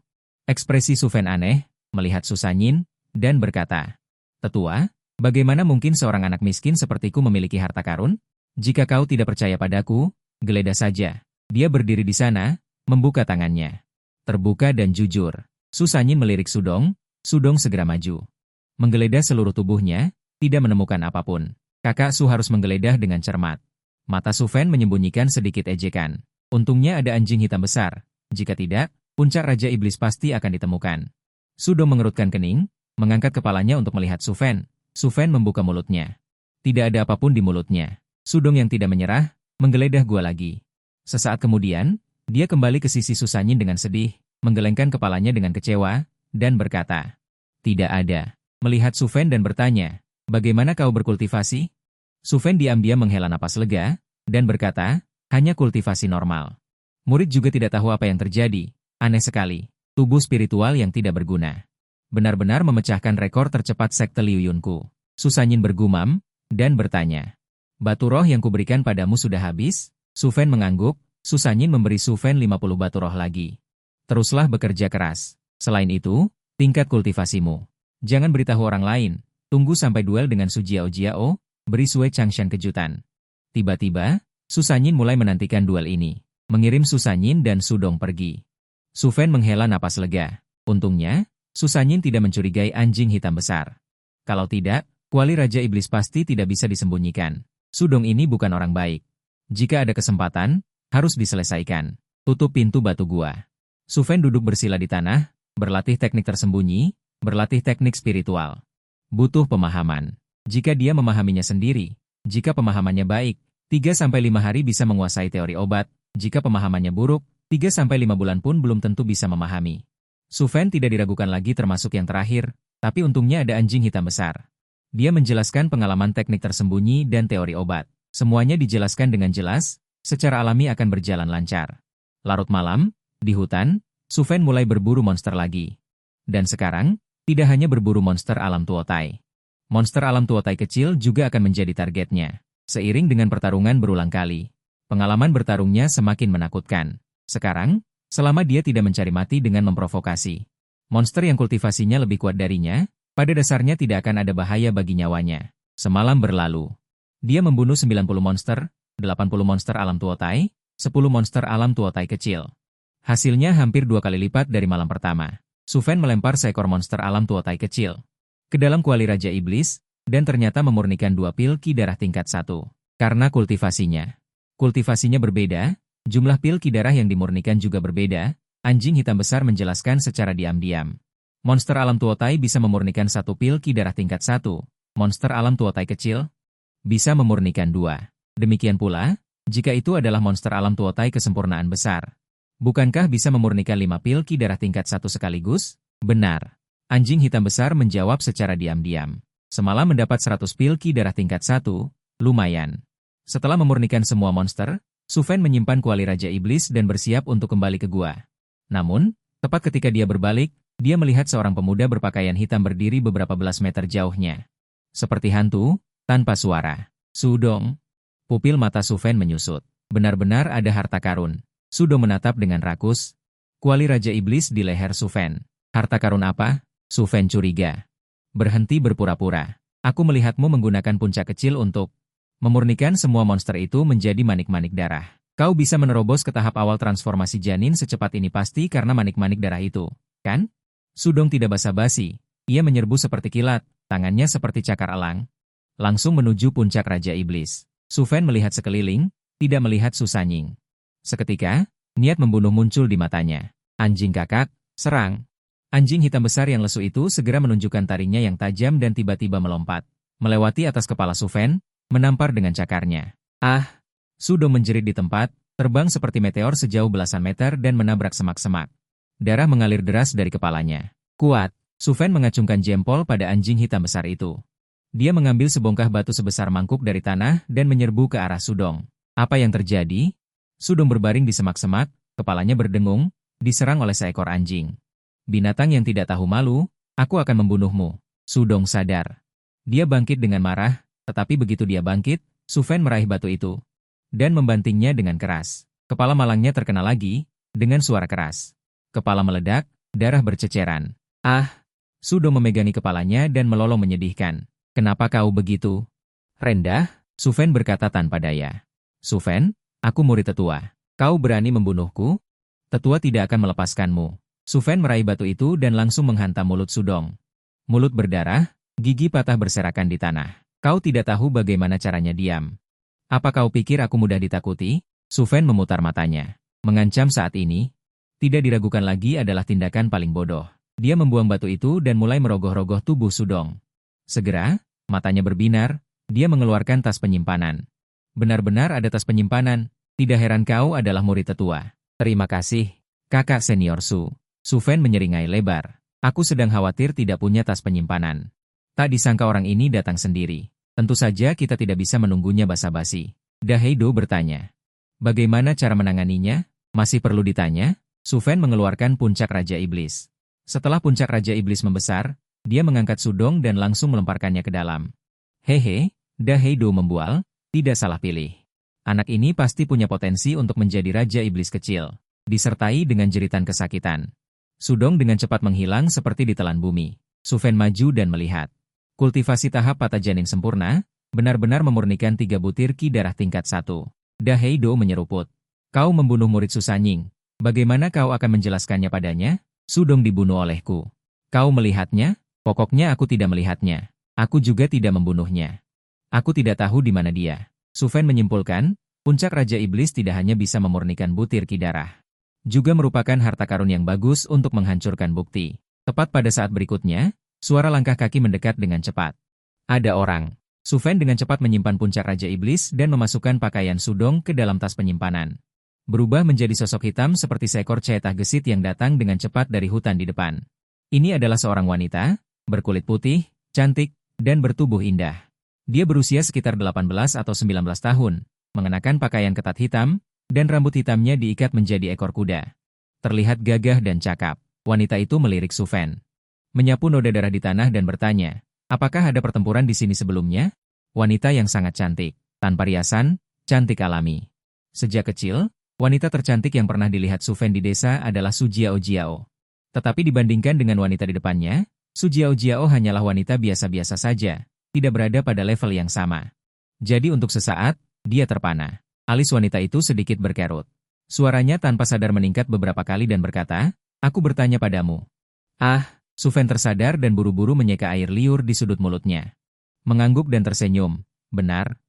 Ekspresi Su Fen aneh, melihat Su Sanyin, dan berkata, Tetua, bagaimana mungkin seorang anak miskin sepertiku memiliki harta karun? Jika kau tidak percaya padaku, geledah saja. Dia berdiri di sana, membuka tangannya. Terbuka dan jujur. Su Sanyin melirik Su Dong. Su Dong segera maju. Menggeledah seluruh tubuhnya, tidak menemukan apapun. Kakak Su harus menggeledah dengan cermat. Mata Su Fen menyembunyikan sedikit ejekan. Untungnya ada anjing hitam besar. Jika tidak, puncak Raja Iblis pasti akan ditemukan. Su Dong mengerutkan kening, mengangkat kepalanya untuk melihat Su Fan. Su Fan membuka mulutnya. Tidak ada apapun di mulutnya. Sudong yang tidak menyerah, menggeledah gua lagi. Sesaat kemudian, dia kembali ke sisi Su Sanyin dengan sedih, menggelengkan kepalanya dengan kecewa, dan berkata, "Tidak ada." Melihat Su Fan dan bertanya, "Bagaimana kau berkultivasi?" Su Fan diam-diam menghela napas lega, dan berkata, "Hanya kultivasi normal." Murid juga tidak tahu apa yang terjadi. Aneh sekali. Tubuh spiritual yang tidak berguna. Benar-benar memecahkan rekor tercepat sekte Liu Yunku. Su Sanyin bergumam, dan bertanya, "Batu roh yang kuberikan padamu sudah habis?" Su Fan mengangguk. Su Sanyin memberi Su Fan 50 batu roh lagi. "Teruslah bekerja keras. Selain itu, tingkat kultivasimu. Jangan beritahu orang lain. Tunggu sampai duel dengan Su Jiao Jiao, beri Sue Changshan kejutan." Tiba-tiba, Su Sanyin mulai menantikan duel ini. Mengirim Su Sanyin dan Su Dong pergi. Su Fan menghela napas lega. Untungnya, Su Sanyin tidak mencurigai anjing hitam besar. Kalau tidak, kuali Raja Iblis pasti tidak bisa disembunyikan. Su Dong ini bukan orang baik. Jika ada kesempatan, harus diselesaikan. Tutup pintu batu gua. Su Fan duduk bersila di tanah, berlatih teknik tersembunyi, berlatih teknik spiritual. Butuh pemahaman. Jika dia memahaminya sendiri, jika pemahamannya baik, 3-5 hari bisa menguasai teori obat. Jika pemahamannya buruk, 3-5 bulan pun belum tentu bisa memahami. Su Fan tidak diragukan lagi termasuk yang terakhir, tapi untungnya ada anjing hitam besar. Dia menjelaskan pengalaman teknik tersembunyi dan teori obat. Semuanya dijelaskan dengan jelas, secara alami akan berjalan lancar. Larut malam, di hutan, Su Fan mulai berburu monster lagi. Dan sekarang, tidak hanya berburu monster alam Tuotai. Monster alam Tuotai kecil juga akan menjadi targetnya. Seiring dengan pertarungan berulang kali, pengalaman bertarungnya semakin menakutkan. Sekarang, selama dia tidak mencari mati dengan memprovokasi monster yang kultivasinya lebih kuat darinya, pada dasarnya tidak akan ada bahaya bagi nyawanya. Semalam berlalu. Dia membunuh 90 monster, 80 monster alam Tuotai, 10 monster alam Tuotai kecil. Hasilnya hampir 2 kali lipat dari malam pertama. Su Fan melempar seekor monster alam Tuotai kecil ke dalam kuali Raja Iblis, dan ternyata memurnikan 2 pil ki darah tingkat 1. Karena kultivasinya berbeda, jumlah pil ki darah yang dimurnikan juga berbeda. Anjing hitam besar menjelaskan secara diam-diam. Monster alam Tuotai bisa memurnikan 1 pil ki darah tingkat 1. Monster alam Tuotai kecil bisa memurnikan 2. Demikian pula, jika itu adalah monster alam Tuotai kesempurnaan besar. Bukankah bisa memurnikan 5 pil ki darah tingkat 1 sekaligus? Benar. Anjing hitam besar menjawab secara diam-diam. Semalam mendapat 100 pil ki darah tingkat 1, lumayan. Setelah memurnikan semua monster, Su Fan menyimpan kuali Raja Iblis dan bersiap untuk kembali ke gua. Namun, tepat ketika dia berbalik, dia melihat seorang pemuda berpakaian hitam berdiri beberapa belas meter jauhnya. Seperti hantu, tanpa suara. Su Dong. Pupil mata Su Fan menyusut. Benar-benar ada harta karun. Su Dong menatap dengan rakus. Kuali Raja Iblis di leher Su Fan. Harta karun apa? Su Fan curiga. Berhenti berpura-pura. Aku melihatmu menggunakan puncak kecil untuk memurnikan semua monster itu menjadi manik-manik darah. Kau bisa menerobos ke tahap awal transformasi janin secepat ini pasti karena manik-manik darah itu, kan? Su Dong tidak basa-basi. Ia menyerbu seperti kilat, tangannya seperti cakar elang. Langsung menuju puncak Raja Iblis. Su Fan melihat sekeliling, tidak melihat Su Sanyin. Seketika, niat membunuh muncul di matanya. Anjing kakak, serang. Anjing hitam besar yang lesu itu segera menunjukkan taringnya yang tajam dan tiba-tiba melompat. Melewati atas kepala Su Fan, menampar dengan cakarnya. Ah! Su Dong menjerit di tempat, terbang seperti meteor sejauh belasan meter dan menabrak semak-semak. Darah mengalir deras dari kepalanya. Kuat! Su Fan mengacungkan jempol pada anjing hitam besar itu. Dia mengambil sebongkah batu sebesar mangkuk dari tanah dan menyerbu ke arah Su Dong. Apa yang terjadi? Su Dong berbaring di semak-semak, kepalanya berdengung, diserang oleh seekor anjing. Binatang yang tidak tahu malu, aku akan membunuhmu. Su Dong sadar. Dia bangkit dengan marah, tetapi begitu dia bangkit, Su Fan meraih batu itu dan membantingnya dengan keras. Kepala malangnya terkena lagi, dengan suara keras. Kepala meledak, darah berceceran. Ah! Su Dong memegangi kepalanya dan melolong menyedihkan. Kenapa kau begitu rendah? Su Fan berkata tanpa daya. Su Fan, aku murid tetua. Kau berani membunuhku? Tetua tidak akan melepaskanmu. Su Fan meraih batu itu dan langsung menghantam mulut Su Dong. Mulut berdarah, gigi patah berserakan di tanah. Kau tidak tahu bagaimana caranya diam. Apa kau pikir aku mudah ditakuti? Su Fan memutar matanya. Mengancam saat ini, tidak diragukan lagi adalah tindakan paling bodoh. Dia membuang batu itu dan mulai merogoh-rogoh tubuh Sudong. Segera, matanya berbinar, dia mengeluarkan tas penyimpanan. Benar-benar ada tas penyimpanan, tidak heran kau adalah murid tetua. Terima kasih, kakak senior Su. Su Fan menyeringai lebar. Aku sedang khawatir tidak punya tas penyimpanan. Tak disangka orang ini datang sendiri. Tentu saja kita tidak bisa menunggunya basa-basi. Daheido bertanya. Bagaimana cara menanganinya? Masih perlu ditanya? Su Fan mengeluarkan puncak Raja Iblis. Setelah puncak Raja Iblis membesar, dia mengangkat Sudong dan langsung melemparkannya ke dalam. Hehe, Daheido membual, tidak salah pilih. Anak ini pasti punya potensi untuk menjadi Raja Iblis kecil, disertai dengan jeritan kesakitan. Sudong dengan cepat menghilang seperti ditelan bumi. Su Fan maju dan melihat. Kultivasi tahap patah janin sempurna, benar-benar memurnikan 3 butir ki darah tingkat 1. Daheido menyeruput. Kau membunuh murid Susanying. Bagaimana kau akan menjelaskannya padanya? Sudong dibunuh olehku. Kau melihatnya? Pokoknya aku tidak melihatnya. Aku juga tidak membunuhnya. Aku tidak tahu di mana dia. Su Fan menyimpulkan, puncak Raja Iblis tidak hanya bisa memurnikan butir ki darah. Juga merupakan harta karun yang bagus untuk menghancurkan bukti. Tepat pada saat berikutnya, suara langkah kaki mendekat dengan cepat. Ada orang. Su Fan dengan cepat menyimpan puncak Raja Iblis dan memasukkan pakaian Sudong ke dalam tas penyimpanan. Berubah menjadi sosok hitam seperti seekor cetah gesit yang datang dengan cepat dari hutan di depan. Ini adalah seorang wanita, berkulit putih, cantik, dan bertubuh indah. Dia berusia sekitar 18 atau 19 tahun, mengenakan pakaian ketat hitam, dan rambut hitamnya diikat menjadi ekor kuda. Terlihat gagah dan cakap. Wanita itu melirik Su Fan. Menyapu noda darah di tanah dan bertanya, apakah ada pertempuran di sini sebelumnya? Wanita yang sangat cantik, tanpa riasan, cantik alami. Sejak kecil, wanita tercantik yang pernah dilihat Su Fan di desa adalah Su Jiao. Tetapi dibandingkan dengan wanita di depannya, Su Jiao hanyalah wanita biasa-biasa saja, tidak berada pada level yang sama. Jadi untuk sesaat, dia terpana. Alis wanita itu sedikit berkerut. Suaranya tanpa sadar meningkat beberapa kali dan berkata, aku bertanya padamu. Ah, Su Fan tersadar dan buru-buru menyeka air liur di sudut mulutnya. Mengangguk dan tersenyum. Benar,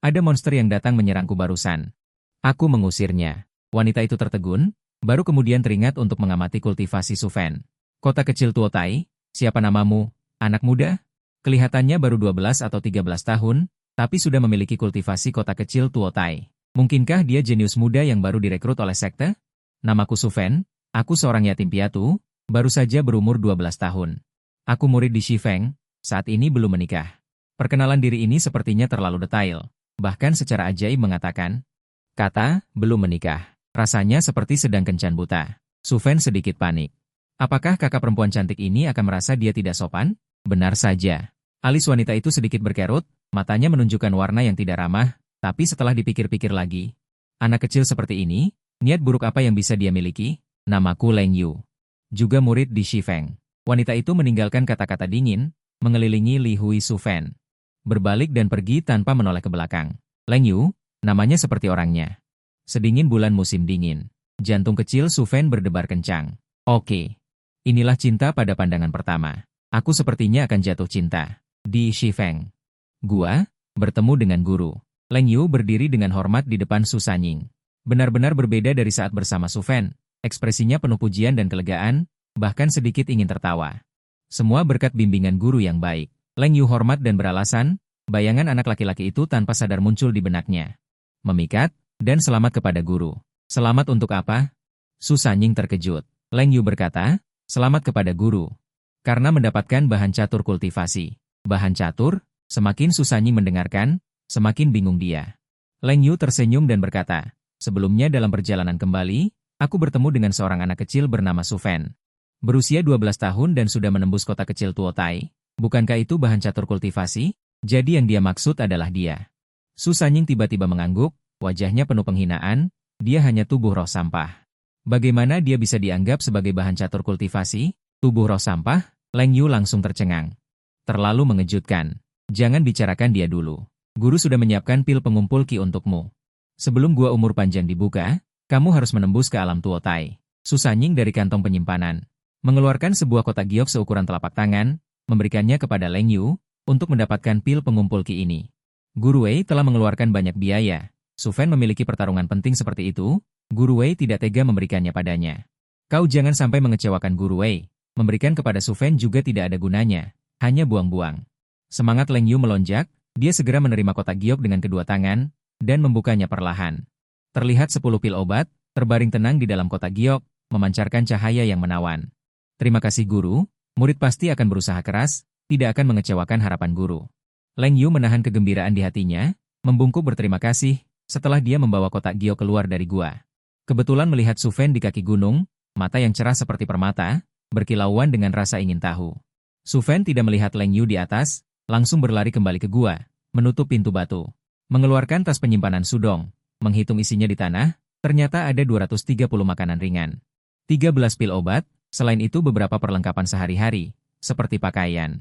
ada monster yang datang menyerangku barusan. Aku mengusirnya. Wanita itu tertegun, baru kemudian teringat untuk mengamati kultivasi Su Fan. Kota kecil Tuotai, siapa namamu, anak muda? Kelihatannya baru 12 atau 13 tahun, tapi sudah memiliki kultivasi kota kecil Tuotai. Mungkinkah dia jenius muda yang baru direkrut oleh sekte? Namaku Su Fan, aku seorang yatim piatu, baru saja berumur 12 tahun. Aku murid di Shifeng, saat ini belum menikah. Perkenalan diri ini sepertinya terlalu detail, bahkan secara ajaib mengatakan, kata, belum menikah. Rasanya seperti sedang kencan buta. Su Fan sedikit panik. Apakah kakak perempuan cantik ini akan merasa dia tidak sopan? Benar saja. Alis wanita itu sedikit berkerut, matanya menunjukkan warna yang tidak ramah, tapi setelah dipikir-pikir lagi, anak kecil seperti ini, niat buruk apa yang bisa dia miliki? Namaku Leng Yu. Juga murid di Shifeng. Wanita itu meninggalkan kata-kata dingin, mengelilingi Li Hui Su Fan. Berbalik dan pergi tanpa menoleh ke belakang. Leng Yu, namanya seperti orangnya. Sedingin bulan musim dingin. Jantung kecil Su Fan berdebar kencang. Oke. Inilah cinta pada pandangan pertama. Aku sepertinya akan jatuh cinta. Di Shifeng. Gua, bertemu dengan guru. Leng Yu berdiri dengan hormat di depan Su Sanying. Benar-benar berbeda dari saat bersama Su Fan. Ekspresinya penuh pujian dan kelegaan, bahkan sedikit ingin tertawa. Semua berkat bimbingan guru yang baik. Leng Yu hormat dan beralasan, bayangan anak laki-laki itu tanpa sadar muncul di benaknya. Memikat, dan selamat kepada guru. Selamat untuk apa? Su Sanying terkejut. Leng Yu berkata, selamat kepada guru. Karena mendapatkan bahan catur kultivasi. Bahan catur, semakin Su Sanying mendengarkan, semakin bingung dia. Leng Yu tersenyum dan berkata, sebelumnya dalam perjalanan kembali, aku bertemu dengan seorang anak kecil bernama Su Fan. Berusia 12 tahun dan sudah menembus kota kecil Tuotai. Bukankah itu bahan catur kultivasi? Jadi yang dia maksud adalah dia. Su Sanying tiba-tiba mengangguk, wajahnya penuh penghinaan, dia hanya tubuh roh sampah. Bagaimana dia bisa dianggap sebagai bahan catur kultivasi? Tubuh roh sampah? Leng Yu langsung tercengang. Terlalu mengejutkan. Jangan bicarakan dia dulu. Guru sudah menyiapkan pil pengumpul ki untukmu. Sebelum gua umur panjang dibuka, kamu harus menembus ke alam Tuotai. Su Sanying dari kantong penyimpanan mengeluarkan sebuah kotak giok seukuran telapak tangan, memberikannya kepada Leng Yu untuk mendapatkan pil pengumpul ki ini. Guru Wei telah mengeluarkan banyak biaya. Su Fan memiliki pertarungan penting seperti itu, Guru Wei tidak tega memberikannya padanya. Kau jangan sampai mengecewakan Guru Wei. memberikan kepada Su Fan juga tidak ada gunanya, hanya buang-buang. Semangat Leng Yu melonjak, dia segera menerima kotak giok dengan kedua tangan, dan membukanya perlahan. Terlihat 10 pil obat, terbaring tenang di dalam kotak giok, memancarkan cahaya yang menawan. Terima kasih guru, murid pasti akan berusaha keras, tidak akan mengecewakan harapan guru. Leng Yu menahan kegembiraan di hatinya, membungkuk berterima kasih, setelah dia membawa kotak giok keluar dari gua. Kebetulan melihat Su Fan di kaki gunung, mata yang cerah seperti permata, berkilauan dengan rasa ingin tahu. Su Fan tidak melihat Leng Yu di atas, langsung berlari kembali ke gua, menutup pintu batu. Mengeluarkan tas penyimpanan Sudong, menghitung isinya di tanah, ternyata ada 230 makanan ringan. 13 pil obat, selain itu beberapa perlengkapan sehari-hari, seperti pakaian,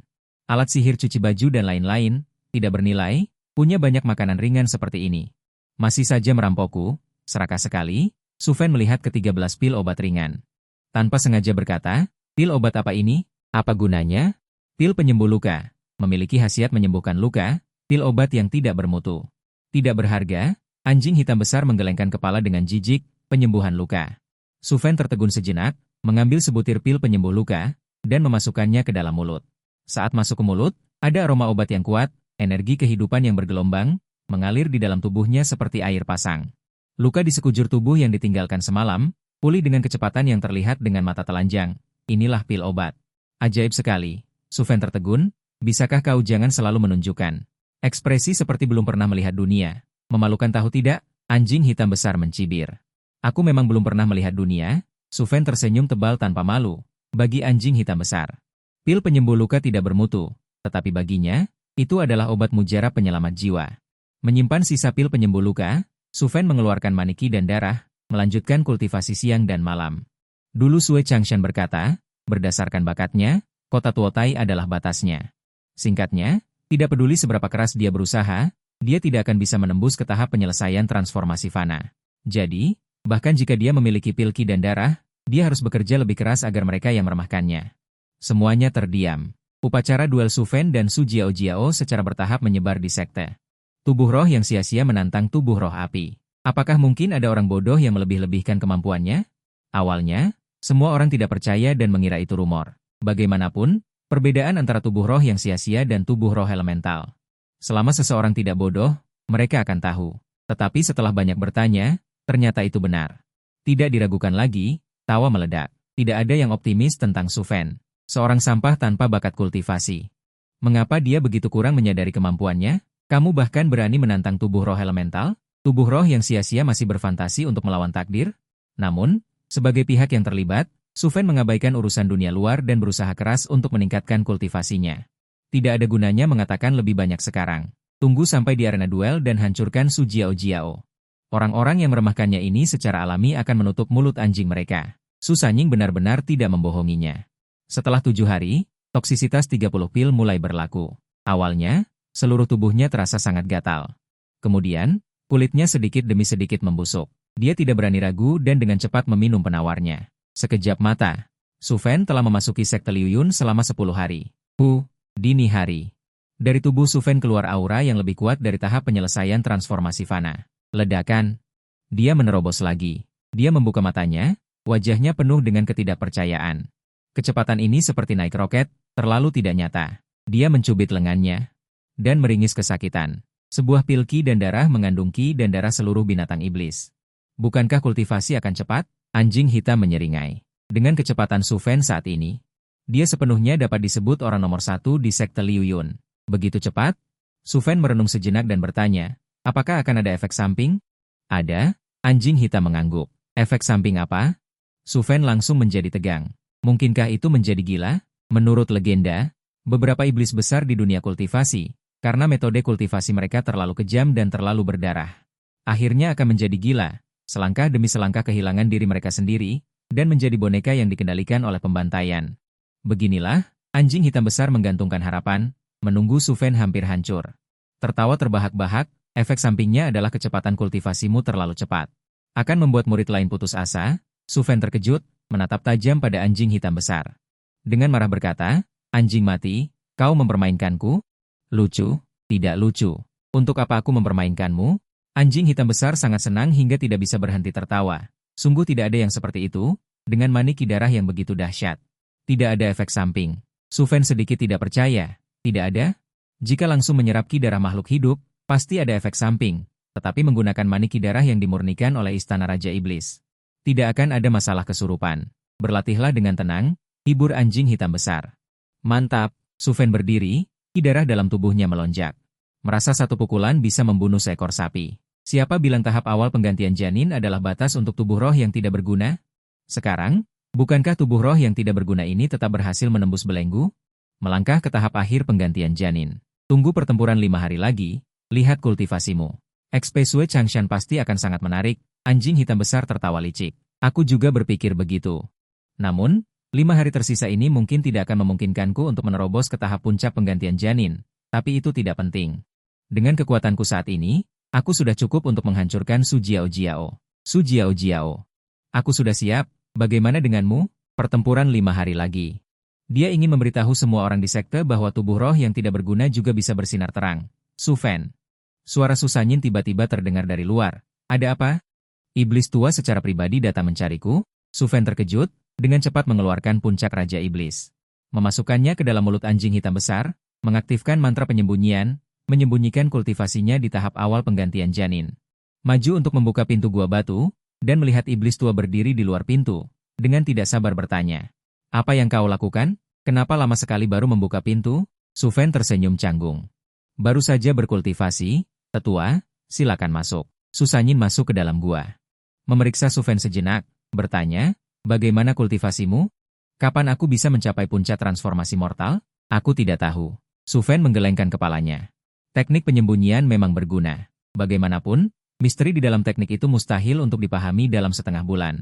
alat sihir cuci baju dan lain-lain, tidak bernilai, punya banyak makanan ringan seperti ini. Masih saja merampokku, serakah sekali, Su Fan melihat ke-13 pil obat ringan. Tanpa sengaja berkata, pil obat apa ini? Apa gunanya? Pil penyembuh luka, memiliki khasiat menyembuhkan luka, pil obat yang tidak bermutu. Tidak berharga, anjing hitam besar menggelengkan kepala dengan jijik, penyembuhan luka. Su Fan tertegun sejenak, mengambil sebutir pil penyembuh luka, dan memasukkannya ke dalam mulut. Saat masuk ke mulut, ada aroma obat yang kuat, energi kehidupan yang bergelombang, mengalir di dalam tubuhnya seperti air pasang. Luka di sekujur tubuh yang ditinggalkan semalam, pulih dengan kecepatan yang terlihat dengan mata telanjang. Inilah pil obat. Ajaib sekali. Su Fan tertegun, bisakah kau jangan selalu menunjukkan ekspresi seperti belum pernah melihat dunia? Memalukan tahu tidak? Anjing hitam besar mencibir. Aku memang belum pernah melihat dunia. Su Fan tersenyum tebal tanpa malu. Bagi anjing hitam besar, pil penyembuh luka tidak bermutu, tetapi baginya, itu adalah obat mujarab penyelamat jiwa. Menyimpan sisa pil penyembuh luka, Su Fan mengeluarkan maniki dan darah, melanjutkan kultivasi siang dan malam. Dulu Sue Changshan berkata, berdasarkan bakatnya, kota Tuotai adalah batasnya. Singkatnya, tidak peduli seberapa keras dia berusaha, dia tidak akan bisa menembus ke tahap penyelesaian transformasi fana. Jadi, bahkan jika dia memiliki pil ki dan darah, dia harus bekerja lebih keras agar mereka yang meremahkannya. Semuanya terdiam. Upacara duel Su Fan dan Su Jiao secara bertahap menyebar di sekte. Tubuh roh yang sia-sia menantang tubuh roh api. Apakah mungkin ada orang bodoh yang melebih-lebihkan kemampuannya? Awalnya, semua orang tidak percaya dan mengira itu rumor. Bagaimanapun, perbedaan antara tubuh roh yang sia-sia dan tubuh roh elemental. Selama seseorang tidak bodoh, mereka akan tahu. Tetapi setelah banyak bertanya, ternyata itu benar. Tidak diragukan lagi, tawa meledak. Tidak ada yang optimis tentang Su Fan, seorang sampah tanpa bakat kultivasi. Mengapa dia begitu kurang menyadari kemampuannya? Kamu bahkan berani menantang tubuh roh elemental? Tubuh roh yang sia-sia masih berfantasi untuk melawan takdir? Namun, sebagai pihak yang terlibat, Su Fan mengabaikan urusan dunia luar dan berusaha keras untuk meningkatkan kultivasinya. Tidak ada gunanya mengatakan lebih banyak sekarang. Tunggu sampai di arena duel dan hancurkan Su Jiao. Orang-orang yang meremahkannya ini secara alami akan menutup mulut anjing mereka. Su Sanying benar-benar tidak membohonginya. Setelah 7 hari, toksisitas 30 pil mulai berlaku. Awalnya, seluruh tubuhnya terasa sangat gatal. Kemudian, kulitnya sedikit demi sedikit membusuk. Dia tidak berani ragu dan dengan cepat meminum penawarnya. Sekejap mata, Su Fan telah memasuki sekte Liu Yun selama 10 hari. Dini hari. Dari tubuh Su Fan keluar aura yang lebih kuat dari tahap penyelesaian transformasi fana. Ledakan. Dia menerobos lagi. Dia membuka matanya, wajahnya penuh dengan ketidakpercayaan. Kecepatan ini seperti naik roket, terlalu tidak nyata. Dia mencubit lengannya dan meringis kesakitan. Sebuah pil ki dan darah mengandung ki dan darah seluruh binatang iblis. Bukankah kultivasi akan cepat? Anjing hitam menyeringai. Dengan kecepatan Su Fan saat ini, dia sepenuhnya dapat disebut orang nomor 1 di sekte Liu Yun. Begitu cepat? Su Fan merenung sejenak dan bertanya, apakah akan ada efek samping? Ada, anjing hitam mengangguk. Efek samping apa? Su Fan langsung menjadi tegang. Mungkinkah itu menjadi gila? Menurut legenda, beberapa iblis besar di dunia kultivasi, karena metode kultivasi mereka terlalu kejam dan terlalu berdarah, akhirnya akan menjadi gila, selangkah demi selangkah kehilangan diri mereka sendiri, dan menjadi boneka yang dikendalikan oleh pembantaian. Beginilah, anjing hitam besar menggantungkan harapan, menunggu Su Fan hampir hancur. Tertawa terbahak-bahak, efek sampingnya adalah kecepatan kultivasimu terlalu cepat. Akan membuat murid lain putus asa. Su Fan terkejut, menatap tajam pada anjing hitam besar. Dengan marah berkata, anjing mati, kau mempermainkanku? Lucu, tidak lucu. Untuk apa aku mempermainkanmu? Anjing hitam besar sangat senang hingga tidak bisa berhenti tertawa. Sungguh tidak ada yang seperti itu, dengan maniki darah yang begitu dahsyat. Tidak ada efek samping. Su Fan sedikit tidak percaya. Tidak ada? Jika langsung menyerap ki darah makhluk hidup, pasti ada efek samping. Tetapi menggunakan manik ki darah yang dimurnikan oleh Istana Raja Iblis, tidak akan ada masalah kesurupan. Berlatihlah dengan tenang, hibur anjing hitam besar. Mantap, Su Fan berdiri, ki darah dalam tubuhnya melonjak. Merasa satu pukulan bisa membunuh seekor sapi. Siapa bilang tahap awal penggantian janin adalah batas untuk tubuh roh yang tidak berguna? Sekarang, bukankah tubuh roh yang tidak berguna ini tetap berhasil menembus belenggu? Melangkah ke tahap akhir penggantian janin. Tunggu pertempuran 5 hari lagi, lihat kultivasimu. XP Sue Changshan pasti akan sangat menarik, anjing hitam besar tertawa licik. Aku juga berpikir begitu. Namun, 5 hari tersisa ini mungkin tidak akan memungkinkanku untuk menerobos ke tahap puncak penggantian janin, tapi itu tidak penting. Dengan kekuatanku saat ini, aku sudah cukup untuk menghancurkan Su Jiao Jiao. Su Jiao Jiao. Aku sudah siap, bagaimana denganmu? Pertempuran 5 hari lagi. Dia ingin memberitahu semua orang di sekte bahwa tubuh roh yang tidak berguna juga bisa bersinar terang. Su Fan. Suara Su Sanyin tiba-tiba terdengar dari luar. Ada apa? Iblis tua secara pribadi datang mencariku. Su Fan terkejut, dengan cepat mengeluarkan puncak Raja Iblis. Memasukkannya ke dalam mulut anjing hitam besar, mengaktifkan mantra penyembunyian, menyembunyikan kultivasinya di tahap awal penggantian janin. Maju untuk membuka pintu gua batu, dan melihat iblis tua berdiri di luar pintu, dengan tidak sabar bertanya. Apa yang kau lakukan? Kenapa lama sekali baru membuka pintu? Su Fan tersenyum canggung. Baru saja berkultivasi, tetua, silakan masuk. Su Sanyin masuk ke dalam gua. Memeriksa Su Fan sejenak, bertanya, bagaimana kultivasimu? Kapan aku bisa mencapai puncak transformasi mortal? Aku tidak tahu. Su Fan menggelengkan kepalanya. Teknik penyembunyian memang berguna. Bagaimanapun, misteri di dalam teknik itu mustahil untuk dipahami dalam setengah bulan.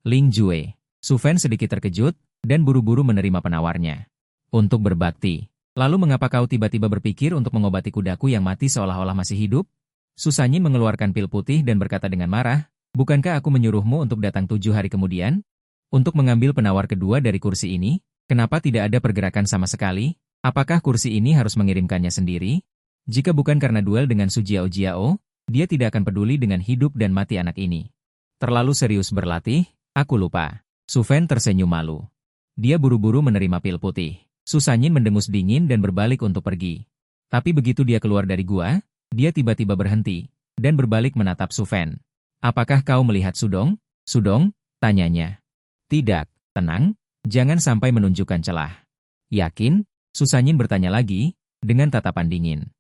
Ling Jue. Su Fan sedikit terkejut, dan buru-buru menerima penawarnya. Untuk berbakti. Lalu mengapa kau tiba-tiba berpikir untuk mengobati kudaku yang mati seolah-olah masih hidup? Su Sanyin mengeluarkan pil putih dan berkata dengan marah, bukankah aku menyuruhmu untuk datang 7 hari kemudian? Untuk mengambil penawar kedua dari kursi ini, kenapa tidak ada pergerakan sama sekali? Apakah kursi ini harus mengirimkannya sendiri? Jika bukan karena duel dengan Su Jiao Jiao, dia tidak akan peduli dengan hidup dan mati anak ini. Terlalu serius berlatih, aku lupa. Su Fan tersenyum malu. Dia buru-buru menerima pil putih. Su Sanyin mendengus dingin dan berbalik untuk pergi. Tapi begitu dia keluar dari gua, dia tiba-tiba berhenti, dan berbalik menatap Su Fan. Apakah kau melihat Sudong? Sudong? Tanyanya. Tidak, tenang, jangan sampai menunjukkan celah. Yakin? Su Sanyin bertanya lagi, dengan tatapan dingin.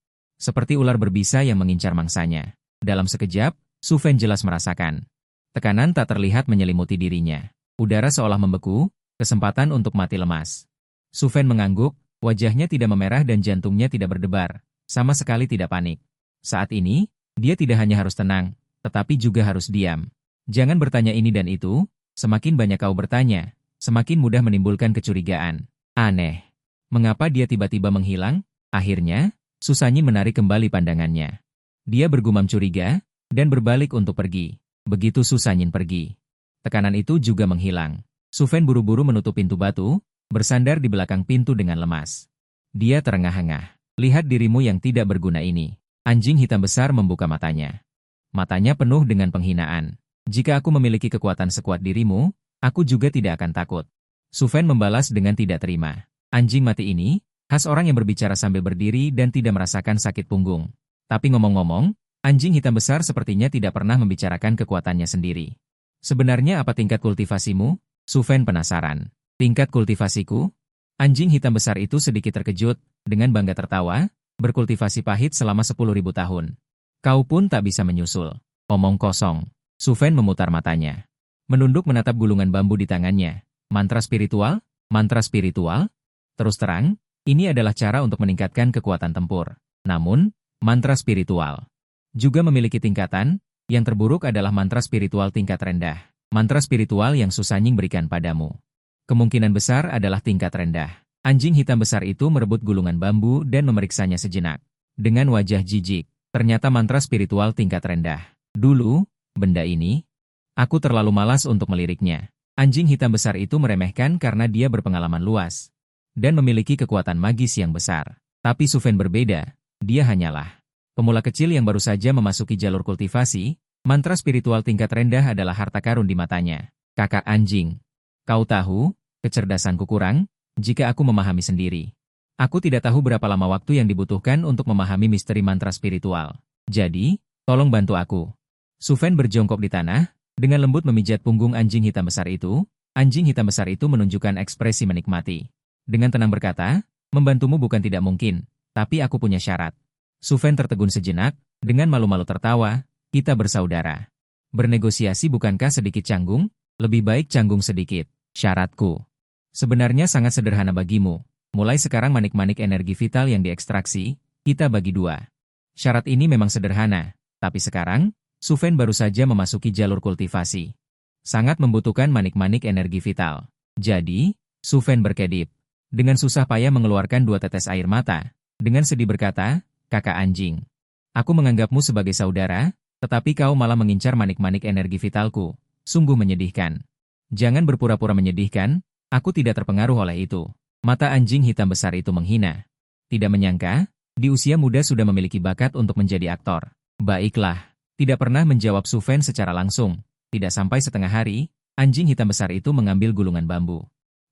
Seperti ular berbisa yang mengincar mangsanya. Dalam sekejap, Su Fan jelas merasakan. Tekanan tak terlihat menyelimuti dirinya. Udara seolah membeku, kesempatan untuk mati lemas. Su Fan mengangguk, wajahnya tidak memerah dan jantungnya tidak berdebar, sama sekali tidak panik. Saat ini, dia tidak hanya harus tenang, tetapi juga harus diam. Jangan bertanya ini dan itu, semakin banyak kau bertanya, semakin mudah menimbulkan kecurigaan. Aneh. Mengapa dia tiba-tiba menghilang? Akhirnya, Su Sanyin menarik kembali pandangannya. Dia bergumam curiga, dan berbalik untuk pergi. Begitu Su Sanyin pergi, tekanan itu juga menghilang. Su Fan buru-buru menutup pintu batu, bersandar di belakang pintu dengan lemas. Dia terengah-engah. Lihat dirimu yang tidak berguna ini. Anjing hitam besar membuka matanya. Matanya penuh dengan penghinaan. Jika aku memiliki kekuatan sekuat dirimu, aku juga tidak akan takut. Su Fan membalas dengan tidak terima. Anjing mati ini, khas orang yang berbicara sambil berdiri dan tidak merasakan sakit punggung. Tapi ngomong-ngomong, anjing hitam besar sepertinya tidak pernah membicarakan kekuatannya sendiri. Sebenarnya apa tingkat kultivasimu? Su Fan penasaran. Tingkat kultivasiku? Anjing hitam besar itu sedikit terkejut, dengan bangga tertawa, berkultivasi pahit selama 10.000 tahun. Kau pun tak bisa menyusul. Omong kosong. Su Fan memutar matanya. Menunduk menatap gulungan bambu di tangannya. Mantra spiritual? Mantra spiritual? Terus terang, ini adalah cara untuk meningkatkan kekuatan tempur. Namun, mantra spiritual juga memiliki tingkatan, yang terburuk adalah mantra spiritual tingkat rendah. Mantra spiritual yang Su Sanyin berikan padamu. Kemungkinan besar adalah tingkat rendah. Anjing hitam besar itu merebut gulungan bambu dan memeriksanya sejenak. Dengan wajah jijik, ternyata mantra spiritual tingkat rendah. Dulu, benda ini, aku terlalu malas untuk meliriknya. Anjing hitam besar itu meremehkan karena dia berpengalaman luas dan memiliki kekuatan magis yang besar. Tapi Su Fan berbeda, dia hanyalah pemula kecil yang baru saja memasuki jalur kultivasi. Mantra spiritual tingkat rendah adalah harta karun di matanya. Kakak anjing. Kau tahu, Kecerdasanku kurang, jika aku memahami sendiri. Aku tidak tahu berapa lama waktu yang dibutuhkan untuk memahami misteri mantra spiritual. Jadi, tolong bantu aku. Su Fan berjongkok di tanah, dengan lembut memijat punggung anjing hitam besar itu. Anjing hitam besar itu menunjukkan ekspresi menikmati. Dengan tenang berkata, membantumu bukan tidak mungkin, tapi aku punya syarat. Su Fan tertegun sejenak, dengan malu-malu tertawa, kita bersaudara. Bernegosiasi bukankah sedikit canggung? Lebih baik canggung sedikit. Syaratku sebenarnya sangat sederhana bagimu. Mulai sekarang manik-manik energi vital yang diekstraksi, kita bagi dua. Syarat ini memang sederhana, tapi sekarang, Su Fan baru saja memasuki jalur kultivasi. Sangat membutuhkan manik-manik energi vital. Jadi, Su Fan berkedip. Dengan susah payah mengeluarkan 2 tetes air mata. Dengan sedih berkata, kakak anjing. Aku menganggapmu sebagai saudara, tetapi kau malah mengincar manik-manik energi vitalku. Sungguh menyedihkan. Jangan berpura-pura menyedihkan, aku tidak terpengaruh oleh itu. Mata anjing hitam besar itu menghina. Tidak menyangka, di usia muda sudah memiliki bakat untuk menjadi aktor. Baiklah, tidak pernah menjawab Su Fan secara langsung. Tidak sampai setengah hari, anjing hitam besar itu mengambil gulungan bambu.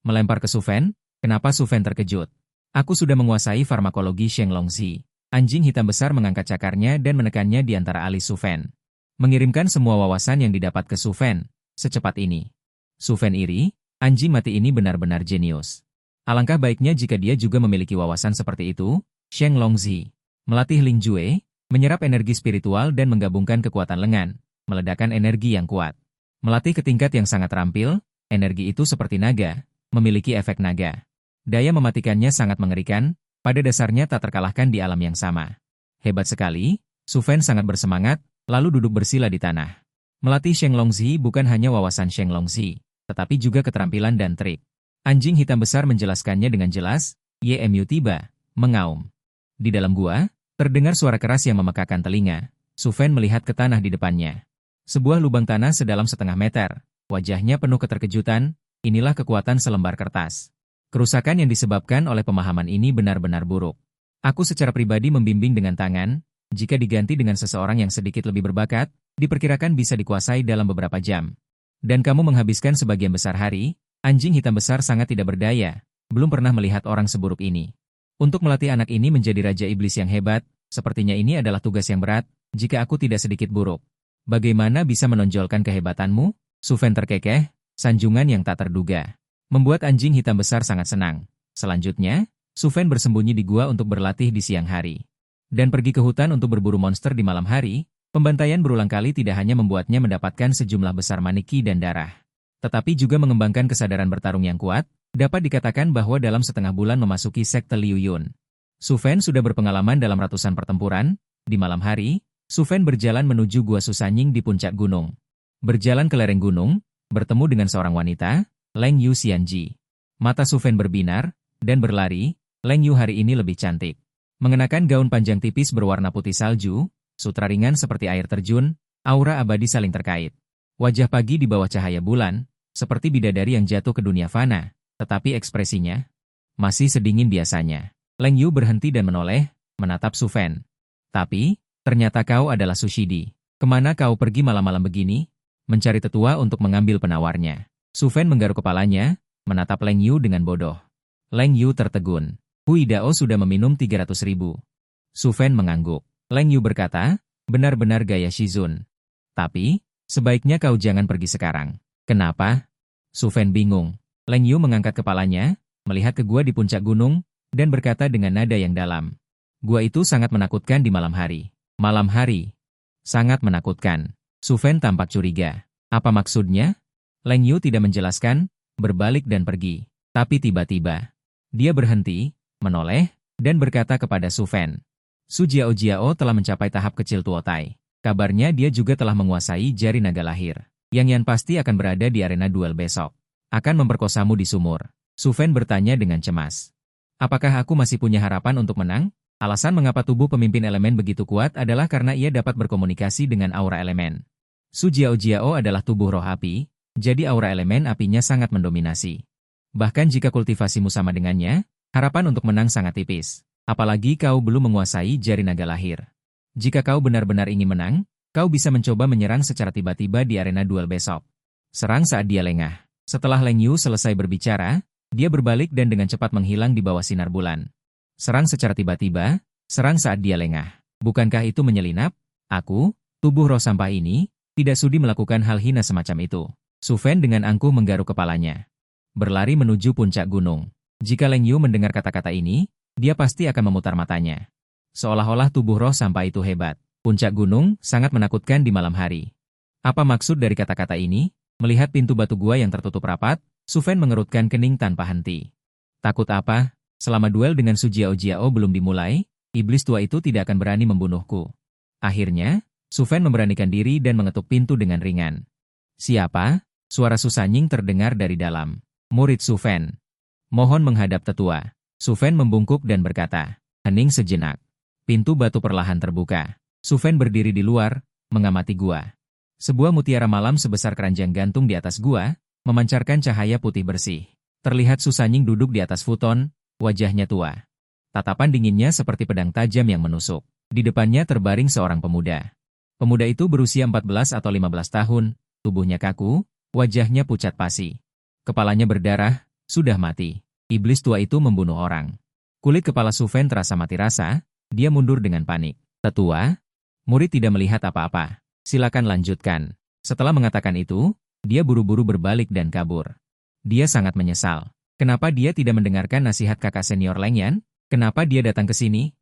Melempar ke Su Fan, kenapa Su Fan terkejut? Aku sudah menguasai farmakologi Sheng Longzi. Anjing hitam besar mengangkat cakarnya dan menekannya di antara alis Su Fan. Mengirimkan semua wawasan yang didapat ke Su Fan, secepat ini. Su Fan iri, anjing mati ini benar-benar jenius. Alangkah baiknya jika dia juga memiliki wawasan seperti itu. Sheng Longzi melatih Ling Jue, menyerap energi spiritual dan menggabungkan kekuatan lengan. Meledakkan energi yang kuat. Melatih ke tingkat yang sangat terampil, energi itu seperti naga, memiliki efek naga. Daya mematikannya sangat mengerikan, pada dasarnya tak terkalahkan di alam yang sama. Hebat sekali, Su Fan sangat bersemangat, lalu duduk bersila di tanah. Melatih Sheng Longzi bukan hanya wawasan Sheng Longzi, tetapi juga keterampilan dan trik. Anjing hitam besar menjelaskannya dengan jelas, YMU tiba, mengaum. Di dalam gua, terdengar suara keras yang memekakan telinga. Su Fan melihat ke tanah di depannya. Sebuah lubang tanah sedalam 0,5 meter. Wajahnya penuh keterkejutan, inilah kekuatan selembar kertas. Kerusakan yang disebabkan oleh pemahaman ini benar-benar buruk. Aku secara pribadi membimbing dengan tangan, jika diganti dengan seseorang yang sedikit lebih berbakat, diperkirakan bisa dikuasai dalam beberapa jam. Dan kamu menghabiskan sebagian besar hari, anjing hitam besar sangat tidak berdaya, belum pernah melihat orang seburuk ini. Untuk melatih anak ini menjadi raja iblis yang hebat, sepertinya ini adalah tugas yang berat, jika aku tidak sedikit buruk. Bagaimana bisa menonjolkan kehebatanmu? Su Fan terkekeh, sanjungan yang tak terduga. Membuat anjing hitam besar sangat senang. Selanjutnya, Su Fan bersembunyi di gua untuk berlatih di siang hari. Dan pergi ke hutan untuk berburu monster di malam hari. Pembantaian berulang kali tidak hanya membuatnya mendapatkan sejumlah besar maniki dan darah, tetapi juga mengembangkan kesadaran bertarung yang kuat. Dapat dikatakan bahwa dalam setengah bulan memasuki sekte Liu Yun, Su Fan sudah berpengalaman dalam ratusan pertempuran. Di malam hari, Su Fan berjalan menuju Gua Susanying di puncak gunung. Berjalan ke lereng gunung, bertemu dengan seorang wanita, Leng Yu Xianji. Mata Su Fan berbinar, dan berlari. Leng Yu hari ini lebih cantik. Mengenakan gaun panjang tipis berwarna putih salju, sutra ringan seperti air terjun, aura abadi saling terkait. Wajah pagi di bawah cahaya bulan, seperti bidadari yang jatuh ke dunia fana, tetapi ekspresinya masih sedingin biasanya. Leng Yu berhenti dan menoleh, menatap Su Fan. Tapi, ternyata kau adalah Sushidi. Kemana kau pergi malam-malam begini? Mencari tetua untuk mengambil penawarnya. Su Fan menggaruk kepalanya, menatap Leng Yu dengan bodoh. Leng Yu tertegun. Hui Dao sudah meminum 300.000. Su Fan mengangguk. Leng Yu berkata, benar-benar gaya Shizun. Tapi, sebaiknya kau jangan pergi sekarang. Kenapa? Su Fan bingung. Leng Yu mengangkat kepalanya, melihat ke gua di puncak gunung, dan berkata dengan nada yang dalam. Gua itu sangat menakutkan di malam hari. Malam hari. Sangat menakutkan. Su Fan tampak curiga. Apa maksudnya? Leng Yu tidak menjelaskan, berbalik dan pergi. Tapi tiba-tiba, dia berhenti, menoleh, dan berkata kepada Su Fan. Su Jiao Jiao telah mencapai tahap kecil Tuotai. Kabarnya dia juga telah menguasai jari naga lahir. Yang Yan pasti akan berada di arena duel besok. Akan memperkosamu di sumur. Su Fan bertanya dengan cemas. Apakah aku masih punya harapan untuk menang? Alasan mengapa tubuh pemimpin elemen begitu kuat adalah karena ia dapat berkomunikasi dengan aura elemen. Su Jiao Jiao adalah tubuh roh api, jadi aura elemen apinya sangat mendominasi. Bahkan jika kultivasimu sama dengannya, harapan untuk menang sangat tipis. Apalagi kau belum menguasai jari naga lahir. Jika kau benar-benar ingin menang, kau bisa mencoba menyerang secara tiba-tiba di arena duel besok. Serang saat dia lengah. Setelah Leng Yu selesai berbicara, dia berbalik dan dengan cepat menghilang di bawah sinar bulan. Serang secara tiba-tiba, serang saat dia lengah. Bukankah itu menyelinap? Aku, tubuh roh sampah ini, tidak sudi melakukan hal hina semacam itu. Su Fan dengan angkuh menggaruk kepalanya. Berlari menuju puncak gunung. Jika Leng Yu mendengar kata-kata ini, dia pasti akan memutar matanya. Seolah-olah tubuh roh sampah itu hebat. Puncak gunung sangat menakutkan di malam hari. Apa maksud dari kata-kata ini? Melihat pintu batu gua yang tertutup rapat, Su Fan mengerutkan kening tanpa henti. Takut apa? Selama duel dengan Su Jiao belum dimulai, iblis tua itu tidak akan berani membunuhku. Akhirnya, Su Fan memberanikan diri dan mengetuk pintu dengan ringan. Siapa? Suara Su Sanying terdengar dari dalam. Murid Su Fan. Mohon menghadap tetua. Su Fan membungkuk dan berkata. Hening sejenak. Pintu batu perlahan terbuka. Su Fan berdiri di luar, mengamati gua. Sebuah mutiara malam sebesar keranjang gantung di atas gua, memancarkan cahaya putih bersih. Terlihat Su Sanying duduk di atas futon, wajahnya tua. Tatapan dinginnya seperti pedang tajam yang menusuk. Di depannya terbaring seorang pemuda. Pemuda itu berusia 14 atau 15 tahun, tubuhnya kaku, wajahnya pucat pasi. Kepalanya berdarah, sudah mati. Iblis tua itu membunuh orang. Kulit kepala Su Fan terasa mati rasa, dia mundur dengan panik. Tetua, murid tidak melihat apa-apa. Silakan lanjutkan. Setelah mengatakan itu, dia buru-buru berbalik dan kabur. Dia sangat menyesal. Kenapa dia tidak mendengarkan nasihat kakak senior Leng Yan? Kenapa dia datang ke sini?